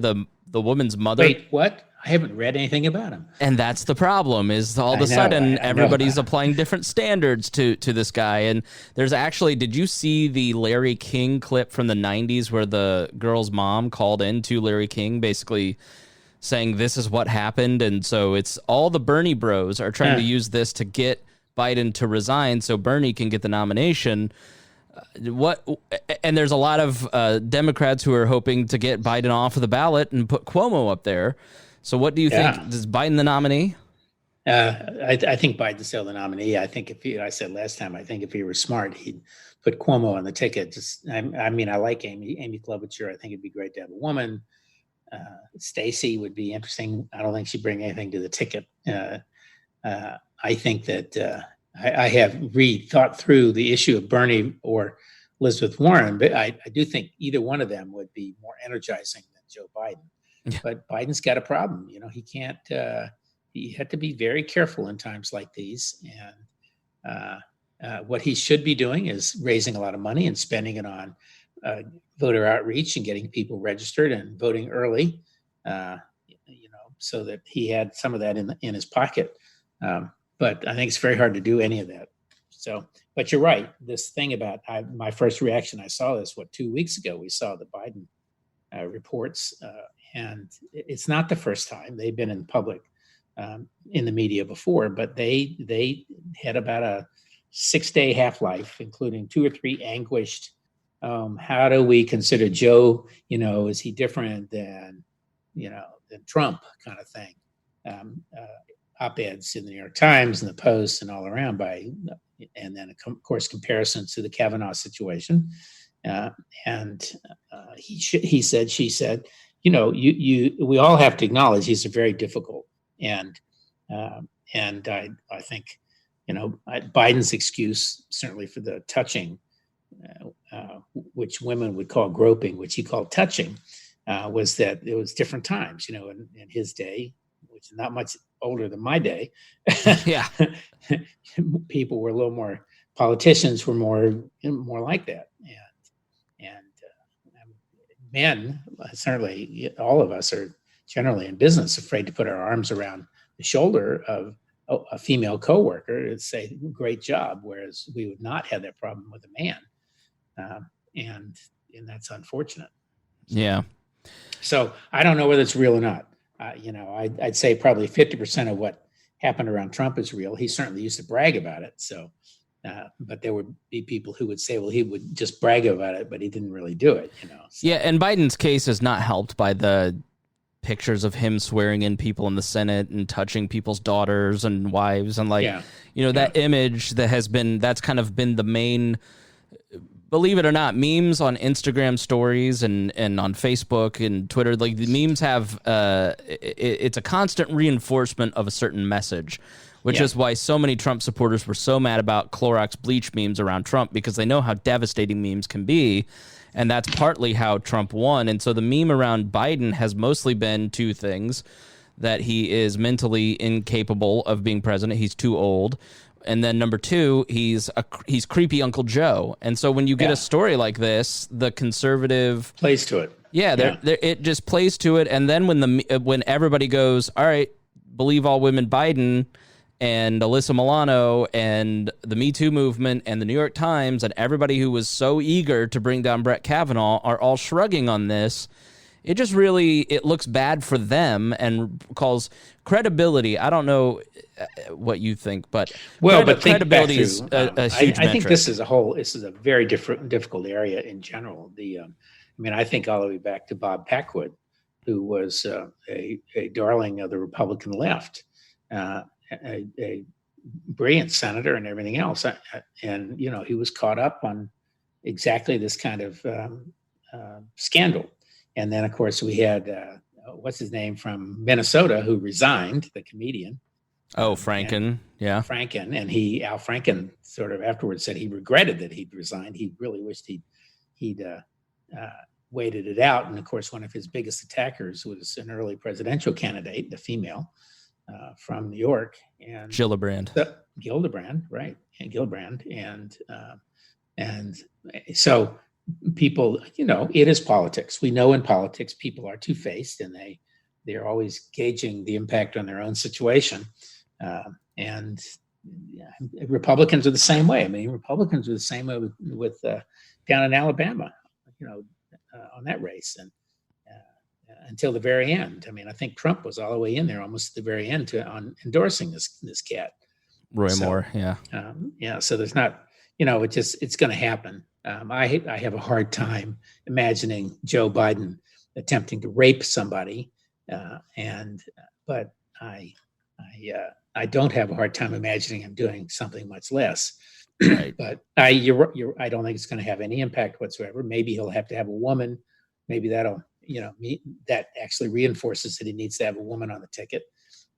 The woman's mother. Wait, what? I haven't read anything about him. And that's the problem, is all of a I know, sudden I know. everybody's applying different standards to this guy. And there's actually, did you see the Larry King clip from the 90s where the girl's mom called into Larry King basically saying this is what happened? And so it's all the Bernie bros are trying to use this to get Biden to resign so Bernie can get the nomination. And there's a lot of Democrats who are hoping to get Biden off of the ballot and put Cuomo up there. So what do you think? Is Biden the nominee? I think Biden's still the nominee. I think I said last time, I think if he were smart, he'd put Cuomo on the ticket. I mean, I like Amy Klobuchar. I think it'd be great to have a woman. Stacey would be interesting. I don't think she'd bring anything to the ticket. I think that I have thought through the issue of Bernie or Elizabeth Warren, but I do think either one of them would be more energizing than Joe Biden. Yeah. But Biden's got a problem. He can't. You have to be very careful in times like these. And what he should be doing is raising a lot of money and spending it on voter outreach and getting people registered and voting early. So that he had some of that in his pocket. But I think it's very hard to do any of that. So, but you're right. This thing about my first reaction, I saw this 2 weeks ago. We saw the Biden reports, and it's not the first time they've been in public in the media before. But they had about a 6-day half-life, including 2 or 3 anguished. How do we consider Joe? Is he different than Trump, kind of thing? Op-eds in the New York Times and the Post and all around and then of course comparisons to the Kavanaugh situation. He said, she said, we all have to acknowledge he's a very difficult. And I think, Biden's excuse, certainly for the touching, which women would call groping, which he called touching, was that it was different times, in his day, which is not much older than my day. Yeah. People were a little more, politicians were more like that. And men, certainly all of us are generally in business afraid to put our arms around the shoulder of a female coworker and say, great job. Whereas we would not have that problem with a man. And that's unfortunate. Yeah. So I don't know whether it's real or not. I'd say probably 50% of what happened around Trump is real. He certainly used to brag about it. So, but there would be people who would say, well, he would just brag about it, but he didn't really do it. So. Yeah, and Biden's case is not helped by the pictures of him swearing in people in the Senate and touching people's daughters and wives and that image that's kind of been the main. Believe it or not, memes on Instagram stories and on Facebook and Twitter, like the memes have, it's a constant reinforcement of a certain message, which is why so many Trump supporters were so mad about Clorox bleach memes around Trump, because they know how devastating memes can be. And that's partly how Trump won. And so the meme around Biden has mostly been 2 things: that he is mentally incapable of being president. He's too old. And then number 2, he's creepy Uncle Joe. And so when you get a story like this, the conservative plays to it. Yeah, it just plays to it. And then when everybody goes, all right, believe all women Biden, and Alyssa Milano and the Me Too movement and the New York Times and everybody who was so eager to bring down Brett Kavanaugh are all shrugging on this, it just really, it looks bad for them and calls credibility. I don't know what you think, but credibility is a huge metric. I think this is a very difficult area in general. I think all the way back to Bob Packwood, who was a darling of the Republican left, a brilliant senator and everything else. And, he was caught up on exactly this kind of scandal. And then, of course, we had, what's his name from Minnesota, who resigned, the comedian. Oh, Franken. Yeah. Franken. And Al Franken sort of afterwards said he regretted that he'd resigned. He really wished he'd waited it out. And of course, one of his biggest attackers was an early presidential candidate, the female from New York. And Gillibrand. Gillibrand, right. And Gillibrand. And so people, it is politics. We know in politics, people are two-faced and they they're always gauging the impact on their own situation. And Republicans are the same way. I mean, Republicans are the same way with down in Alabama, on that race, and until the very end. I mean, I think Trump was all the way in there almost at the very end on endorsing this cat, Roy Moore. Yeah. So there's not, it's going to happen. I have a hard time imagining Joe Biden attempting to rape somebody, but I don't have a hard time imagining him doing something much less. Right. But I don't think it's going to have any impact whatsoever. Maybe he'll have to have a woman. Maybe that'll, that actually reinforces that he needs to have a woman on the ticket.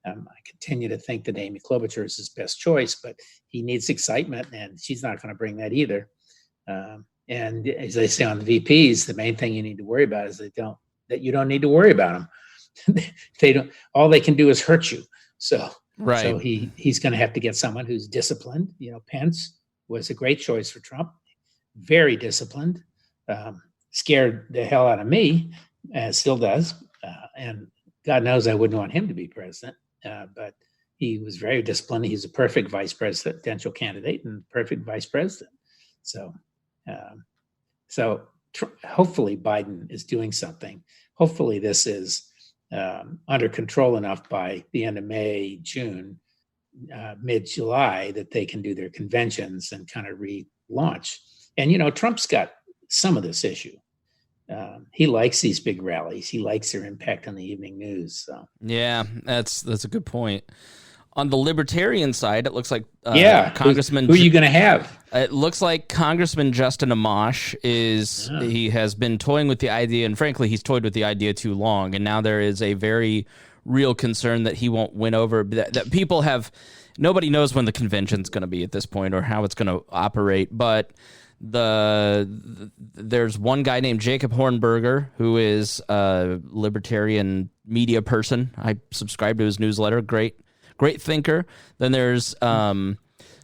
I continue to think that Amy Klobuchar is his best choice, but he needs excitement, and she's not going to bring that either. And as they say on the VPs, the main thing you need to worry about is that you don't need to worry about them. They don't. All they can do is hurt you. So. Right. So he's going to have to get someone who's disciplined. Pence was a great choice for Trump. Very disciplined. Scared the hell out of me, still does. And God knows I wouldn't want him to be president. But he was very disciplined. He's a perfect vice presidential candidate and perfect vice president. So hopefully Biden is doing something. Hopefully this is under control enough by the end of May, June, mid-July, that they can do their conventions and kind of relaunch. And, Trump's got some of this issue. He likes these big rallies. He likes their impact on the evening news. So. Yeah, that's a good point. On the Libertarian side, it looks like Congressman. Who are you going to have? It looks like Congressman Justin Amash he has been toying with the idea, and frankly, he's toyed with the idea too long. And now there is a very real concern that he won't win over. That people have, nobody knows when the convention's going to be at this point or how it's going to operate. But there's one guy named Jacob Hornberger who is a libertarian media person. I subscribe to his newsletter. Great thinker. Then there's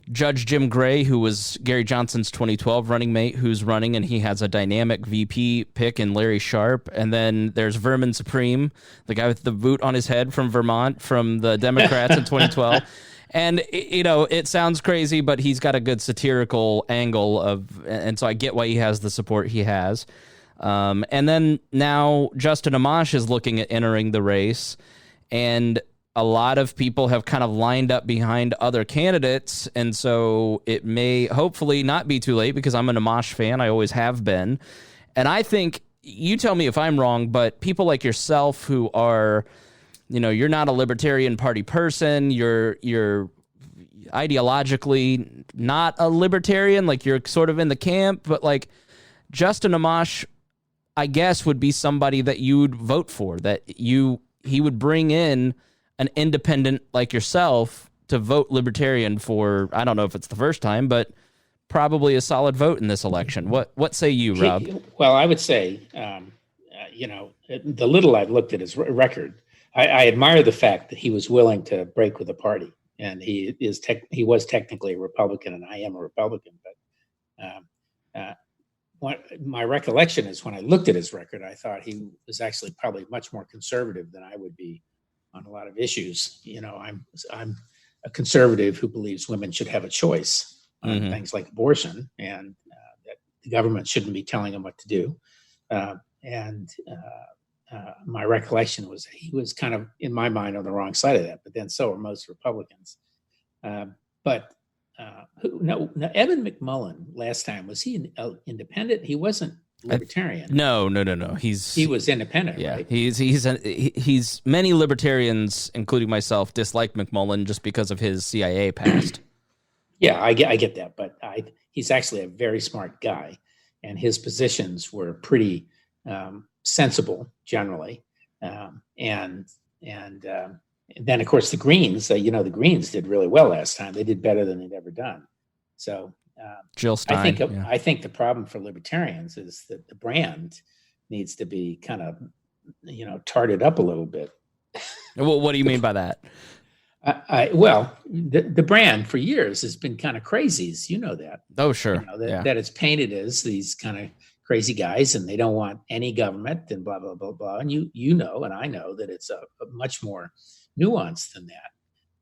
Judge Jim Gray, who was Gary Johnson's 2012 running mate, who's running, and he has a dynamic VP pick in Larry Sharp. And then there's Vermin Supreme, the guy with the boot on his head from Vermont, from the Democrats in 2012. And, it sounds crazy, but he's got a good satirical angle and so I get why he has the support he has. And then now Justin Amash is looking at entering the race, and a lot of people have kind of lined up behind other candidates, and so it may hopefully not be too late, because I'm an Amash fan. I always have been. And I think, you tell me if I'm wrong, but people like yourself who are, you're not a Libertarian Party person, you're ideologically not a libertarian, like you're sort of in the camp, but like Justin Amash, I guess, would be somebody that you would vote for, that he would bring in an independent like yourself to vote Libertarian for, I don't know if it's the first time, but probably a solid vote in this election. What say you, Rob? Well, I would say, the little I've looked at his record, I admire the fact that he was willing to break with the party, and he was technically a Republican, and I am a Republican. But my recollection is when I looked at his record, I thought he was actually probably much more conservative than I would be on a lot of issues. I'm a conservative who believes women should have a choice on things like abortion, and that the government shouldn't be telling them what to do. My recollection was he was kind of, in my mind, on the wrong side of that, but then so are most Republicans. Now, Evan McMullin last time, was he an independent? He wasn't Libertarian. No. He was independent. Yeah, right? he's many Libertarians, including myself, dislike McMullin just because of his CIA past. Yeah, I get that, but he's actually a very smart guy, and his positions were pretty sensible generally. And then, of course, the Greens. The Greens did really well last time. They did better than they'd ever done. So. Jill Stein. I think the problem for Libertarians is that the brand needs to be kind of, tarted up a little bit. Well, what do you mean by that? The brand for years has been kind of crazies. You know that. Oh, sure. That it's painted as these kind of crazy guys, and they don't want any government, and blah blah blah blah. And you know, and I know that it's a much more nuanced than that,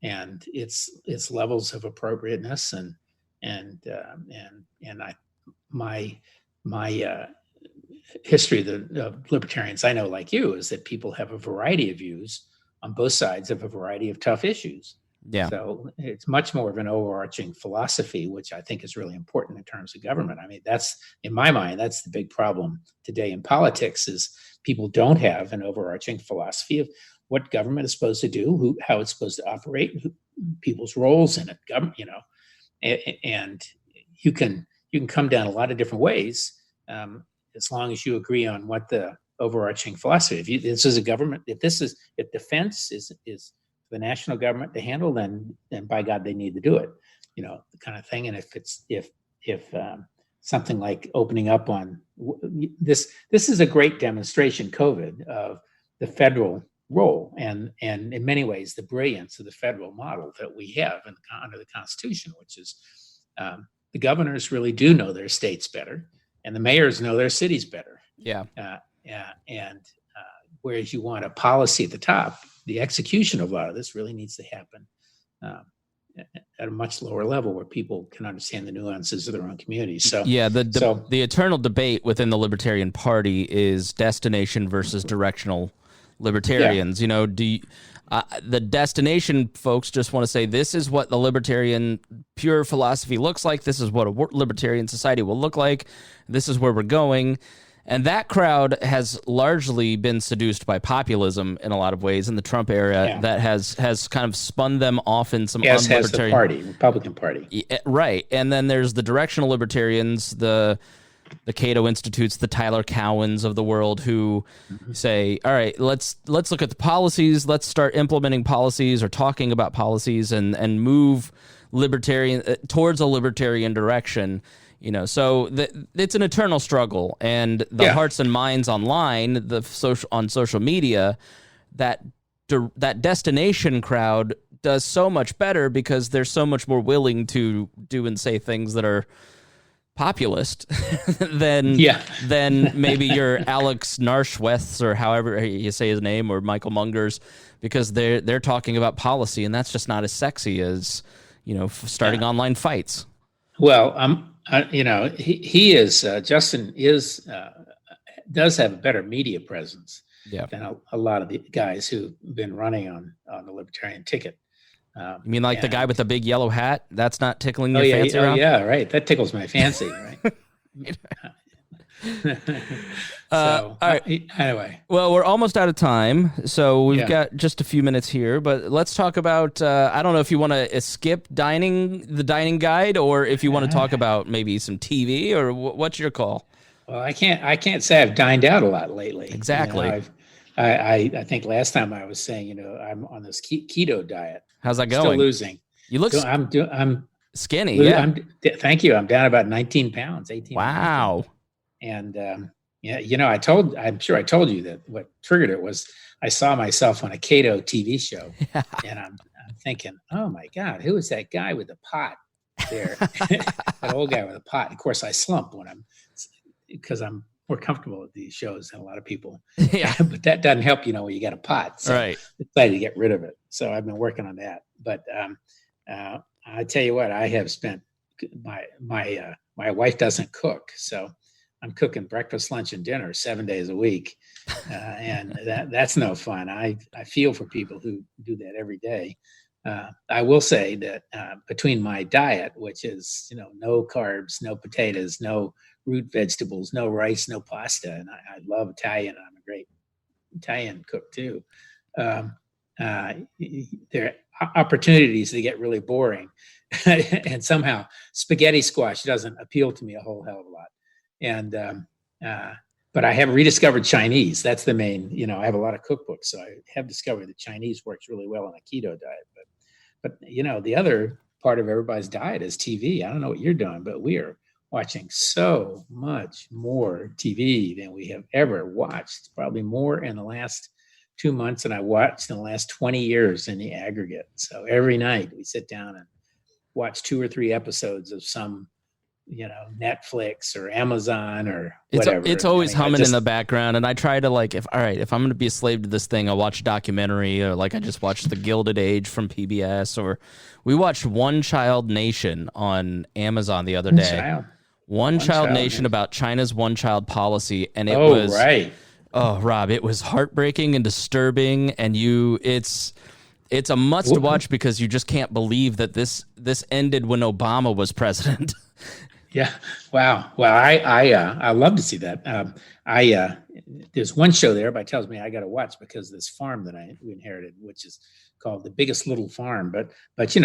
and it's levels of appropriateness and I my history of libertarians I know, like you, is that people have a variety of views on both sides of a variety of tough issues. Yeah. So it's much more of an overarching philosophy, which I think is really important in terms of government. I mean, that's, in my mind, that's the big problem today in politics, is people don't have an overarching philosophy of what government is supposed to do, how it's supposed to operate, people's roles in it. And you can come down a lot of different ways, as long as you agree on what the overarching philosophy. If this is a government, if defense is the national government to handle, then by God, they need to do it, the kind of thing. And if something like opening up on this is a great demonstration, COVID, of the federal role and in many ways the brilliance of the federal model that we have under the Constitution, which is the governors really do know their states better, and the mayors know their cities better. Yeah. And whereas you want a policy at the top, the execution of a lot of this really needs to happen at a much lower level, where people can understand the nuances of their own communities. So yeah, the eternal debate within the Libertarian Party is destination versus directional libertarians. Yeah. The destination folks just want to say, this is what the libertarian pure philosophy looks like. This is what a libertarian society will look like. This is where we're going. And that crowd has largely been seduced by populism in a lot of ways in the Trump era. Yeah. That has kind of spun them off in some unlibertarian... has the party, Republican Party. Right. And then there's the directional libertarians, the Cato Institutes, the Tyler Cowens of the world, who say, all right, let's look at the policies. Let's start implementing policies or talking about policies and move libertarian towards a libertarian direction. So it's an eternal struggle, and the hearts and minds online, on social media, that destination crowd does so much better because they're so much more willing to do and say things that are populist than maybe your Alex Narshweths, or however you say his name, or Michael Mungers, because they're talking about policy, and that's just not as sexy as starting online fights. Well, he is Justin does have a better media presence than a lot of the guys who've been running on the libertarian ticket. You mean like the guy with the big yellow hat? That's not tickling your fancy around? Oh, yeah, right. That tickles my fancy, right? All right. Anyway. Well, we're almost out of time, so we've got just a few minutes here, but let's talk about, I don't know if you want to skip the dining guide, or if you want to talk about maybe some TV, or what's your call? Well, I can't say I've dined out a lot lately. Exactly. I think last time I was saying, I'm on this keto diet. How's that going? Still losing. You look. I'm skinny. Thank you. I'm down about 19 pounds. 18. Wow. And I'm sure I told you that what triggered it was I saw myself on a keto TV show, and I'm thinking, oh my God, who is that guy with the pot there? That old guy with a pot. Of course, I slump because I'm more comfortable with these shows than a lot of people. Yeah. But that doesn't help, when you got a pot. So right. I decided to get rid of it. So I've been working on that. But I tell you what, I have spent my wife doesn't cook, so I'm cooking breakfast, lunch, and dinner 7 days a week, and that's no fun. I feel for people who do that every day. I will say that between my diet, which is no carbs, no potatoes, no root vegetables, no rice, no pasta, and I love Italian. I'm a great Italian cook too. There are opportunities to get really boring, and somehow spaghetti squash doesn't appeal to me a whole hell of a lot. And but I have rediscovered Chinese. That's the main. I have a lot of cookbooks, so I have discovered that Chinese works really well on a keto diet. But the other part of everybody's diet is TV. I don't know what you're doing, but we are watching so much more TV than we have ever watched. Probably more in the last 2 months than I watched in the last 20 years in the aggregate. So every night we sit down and watch 2 or 3 episodes of some Netflix or Amazon or It's whatever. it's always humming in the background, and I try to if I'm going to be a slave to this thing, I'll watch a documentary, or like I just watched The Gilded Age from PBS, or we watched One Child Nation on Amazon the other day. One Child Nation about China's one child policy, and it was right. Oh, Rob, it was heartbreaking and disturbing, and it's a must watch because you just can't believe that this ended when Obama was president. Yeah. Wow. Well, I love to see that. There's one show there, everybody tells me I got to watch because of this farm that we inherited, which is called The Biggest Little Farm. But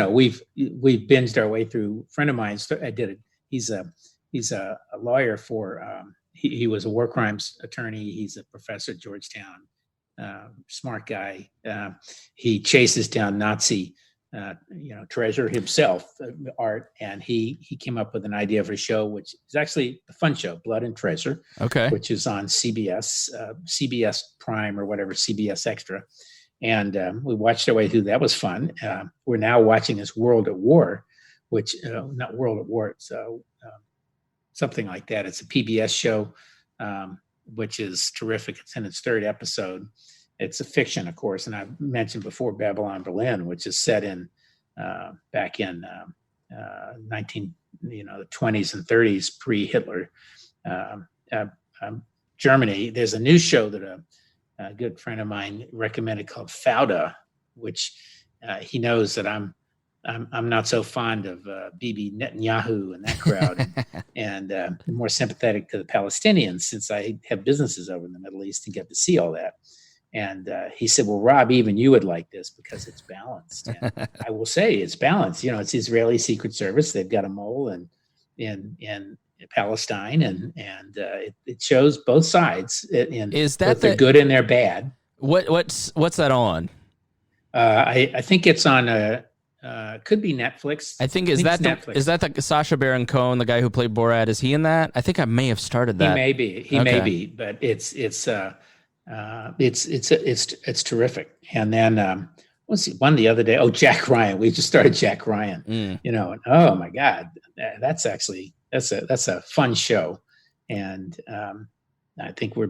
we've binged our way through. A friend of mine did it. He's a lawyer for. He was a war crimes attorney. He's a professor at Georgetown. Smart guy. He chases down Nazi. Treasure himself, art, and he came up with an idea for a show, which is actually a fun show, Blood and Treasure, which is on CBS Prime or whatever, CBS Extra, and we watched our way through. That was fun. We're now watching this World at War, which not World at War, it's something like that. It's a PBS show, which is terrific. It's in its third episode. It's a fiction, of course, and I've mentioned before Babylon Berlin, which is set in back in the 20s and 30s, pre-Hitler Germany. There's a new show that a good friend of mine recommended called Fauda, which he knows that I'm not so fond of Bibi Netanyahu and that crowd, and more sympathetic to the Palestinians since I have businesses over in the Middle East and get to see all that. And he said, well, Rob, even you would like this because it's balanced. And I will say it's balanced. It's Israeli Secret Service. They've got a mole in Palestine, and it shows both sides. Is that they're good and they're bad. What's that on? I think it's on could be Netflix. I think is that the Sacha Baron Cohen, the guy who played Borat? Is he in that? I think I may have started that. He may be, but it's terrific. And then what's one the other day? Oh, Jack Ryan. We just started Jack Ryan. And oh my God, that's a fun show. And I think we're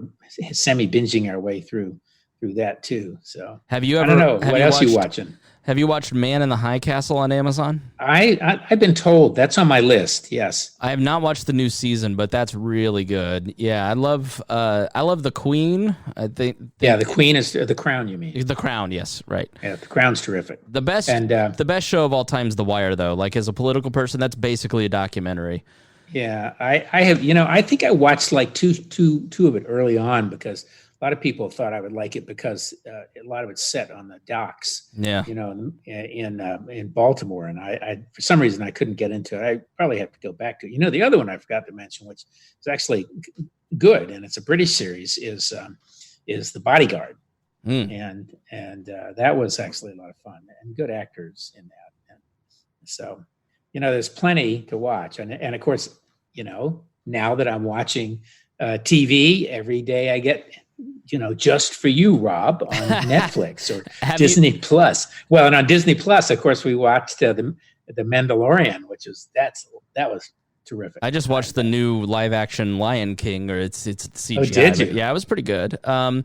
semi binging our way through that too. So have you ever? I don't know what else you watching. Have you watched Man in the High Castle on Amazon? I've been told that's on my list. Yes, I have not watched the new season, but that's really good. Yeah, I love The Queen. I think. Yeah, The Queen is The Crown. You mean The Crown? Yes, right. Yeah, The Crown's terrific. The best show of all time is The Wire, though. Like as a political person, that's basically a documentary. Yeah, I have. I think I watched like two of it early on because a lot of people thought I would like it because a lot of it's set on the docks. Yeah. In Baltimore, and I for some reason I couldn't get into it. I probably have to go back to it. The other one I forgot to mention, which is actually good, and it's a British series, is The Bodyguard, and that was actually a lot of fun and good actors in that. And so, there's plenty to watch, and of course, now that I'm watching TV every day, I get. Just for you, Rob, on Netflix or Disney Plus. Well, and on Disney Plus, of course, we watched the Mandalorian, that was terrific. I just watched the new live action Lion King, or it's CGI. Oh, did you? Yeah, it was pretty good. Yeah.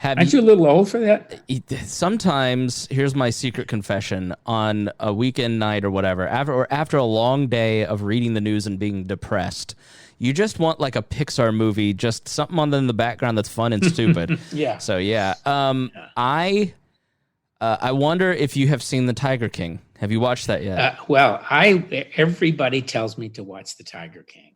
Aren't you a little old for that? Sometimes, here's my secret confession: on a weekend night or whatever, after a long day of reading the news and being depressed. You just want like a Pixar movie, just something on in the background that's fun and stupid. Yeah. So yeah, I wonder if you have seen The Tiger King. Have you watched that yet? Everybody tells me to watch The Tiger King,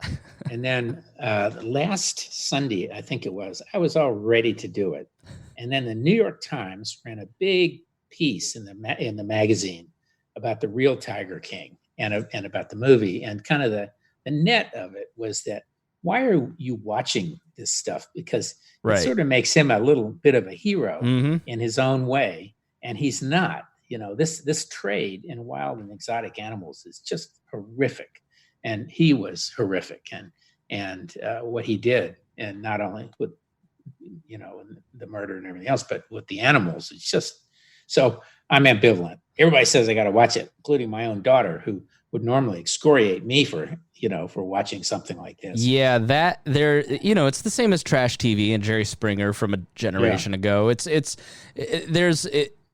and then last Sunday, I think it was, I was all ready to do it, and then the New York Times ran a big piece in the magazine about the real Tiger King and about the movie, and kind of the net of it was that why are you watching this stuff? Because it sort of makes him a little bit of a hero in his own way, and he's not. This trade in wild and exotic animals is just horrific, and he was horrific, and what he did, and not only with the murder and everything else, but with the animals, it's just so. I'm ambivalent. Everybody says I got to watch it, including my own daughter, who would normally excoriate me for for watching something like this. Yeah, that there, it's the same as trash TV and Jerry Springer from a generation ago.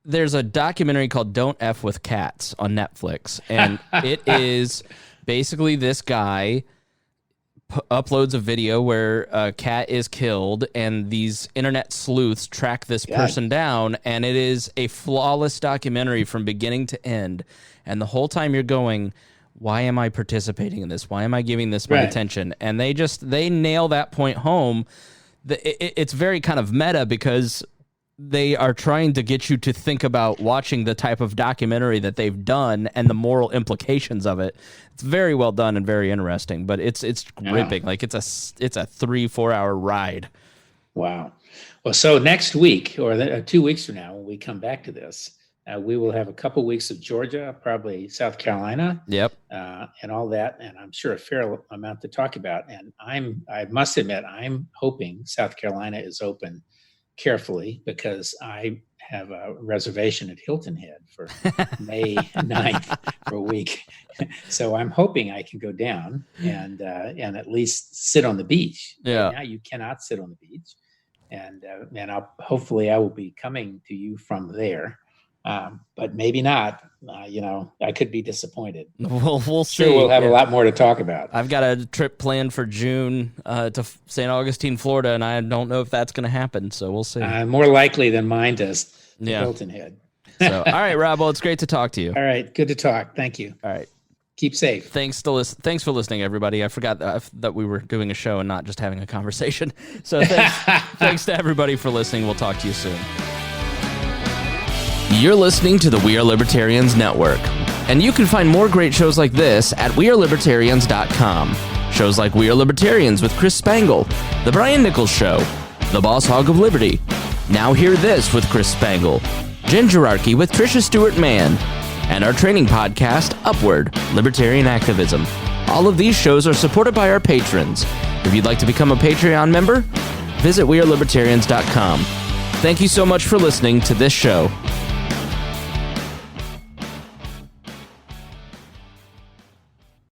There's a documentary called Don't F with Cats on Netflix, and it is basically this guy uploads a video where a cat is killed, and these internet sleuths track this person down, and it is a flawless documentary from beginning to end. And the whole time you're going, why am I participating in this? Why am I giving this my attention? And they nail that point home. It's very kind of meta because they are trying to get you to think about watching the type of documentary that they've done and the moral implications of it. It's very well done and very interesting, but it's gripping. Like it's a 3-4 hour ride. Wow. Well, so next week or 2 weeks from now, when we come back to this, we will have a couple weeks of Georgia, probably South Carolina. Yep. And all that. And I'm sure a fair amount to talk about. And I must admit, I'm hoping South Carolina is open carefully, because I have a reservation at Hilton Head for May 9th for a week. So I'm hoping I can go down and at least sit on the beach. Yeah. Right now you cannot sit on the beach. And hopefully I will be coming to you from there. But maybe not. I could be disappointed. We'll see. Sure, we'll have a lot more to talk about. I've got a trip planned for June to St. Augustine, Florida, and I don't know if that's going to happen. So we'll see. More likely than mine does. Hilton Head. So, all right, Rob. Well, it's great to talk to you. All right, good to talk. Thank you. All right. Keep safe. Thanks for listening, everybody. I forgot that we were doing a show and not just having a conversation. So thanks to everybody for listening. We'll talk to you soon. You're listening to the We Are Libertarians Network, and you can find more great shows like this at wearelibertarians.com. Shows like We Are Libertarians with Chris Spangle, The Brian Nichols Show, The Boss Hog of Liberty, Now Hear This with Chris Spangle, Gingerarchy with Tricia Stewart-Mann, and our training podcast, Upward, Libertarian Activism. All of these shows are supported by our patrons. If you'd like to become a Patreon member, visit wearelibertarians.com. Thank you so much for listening to this show.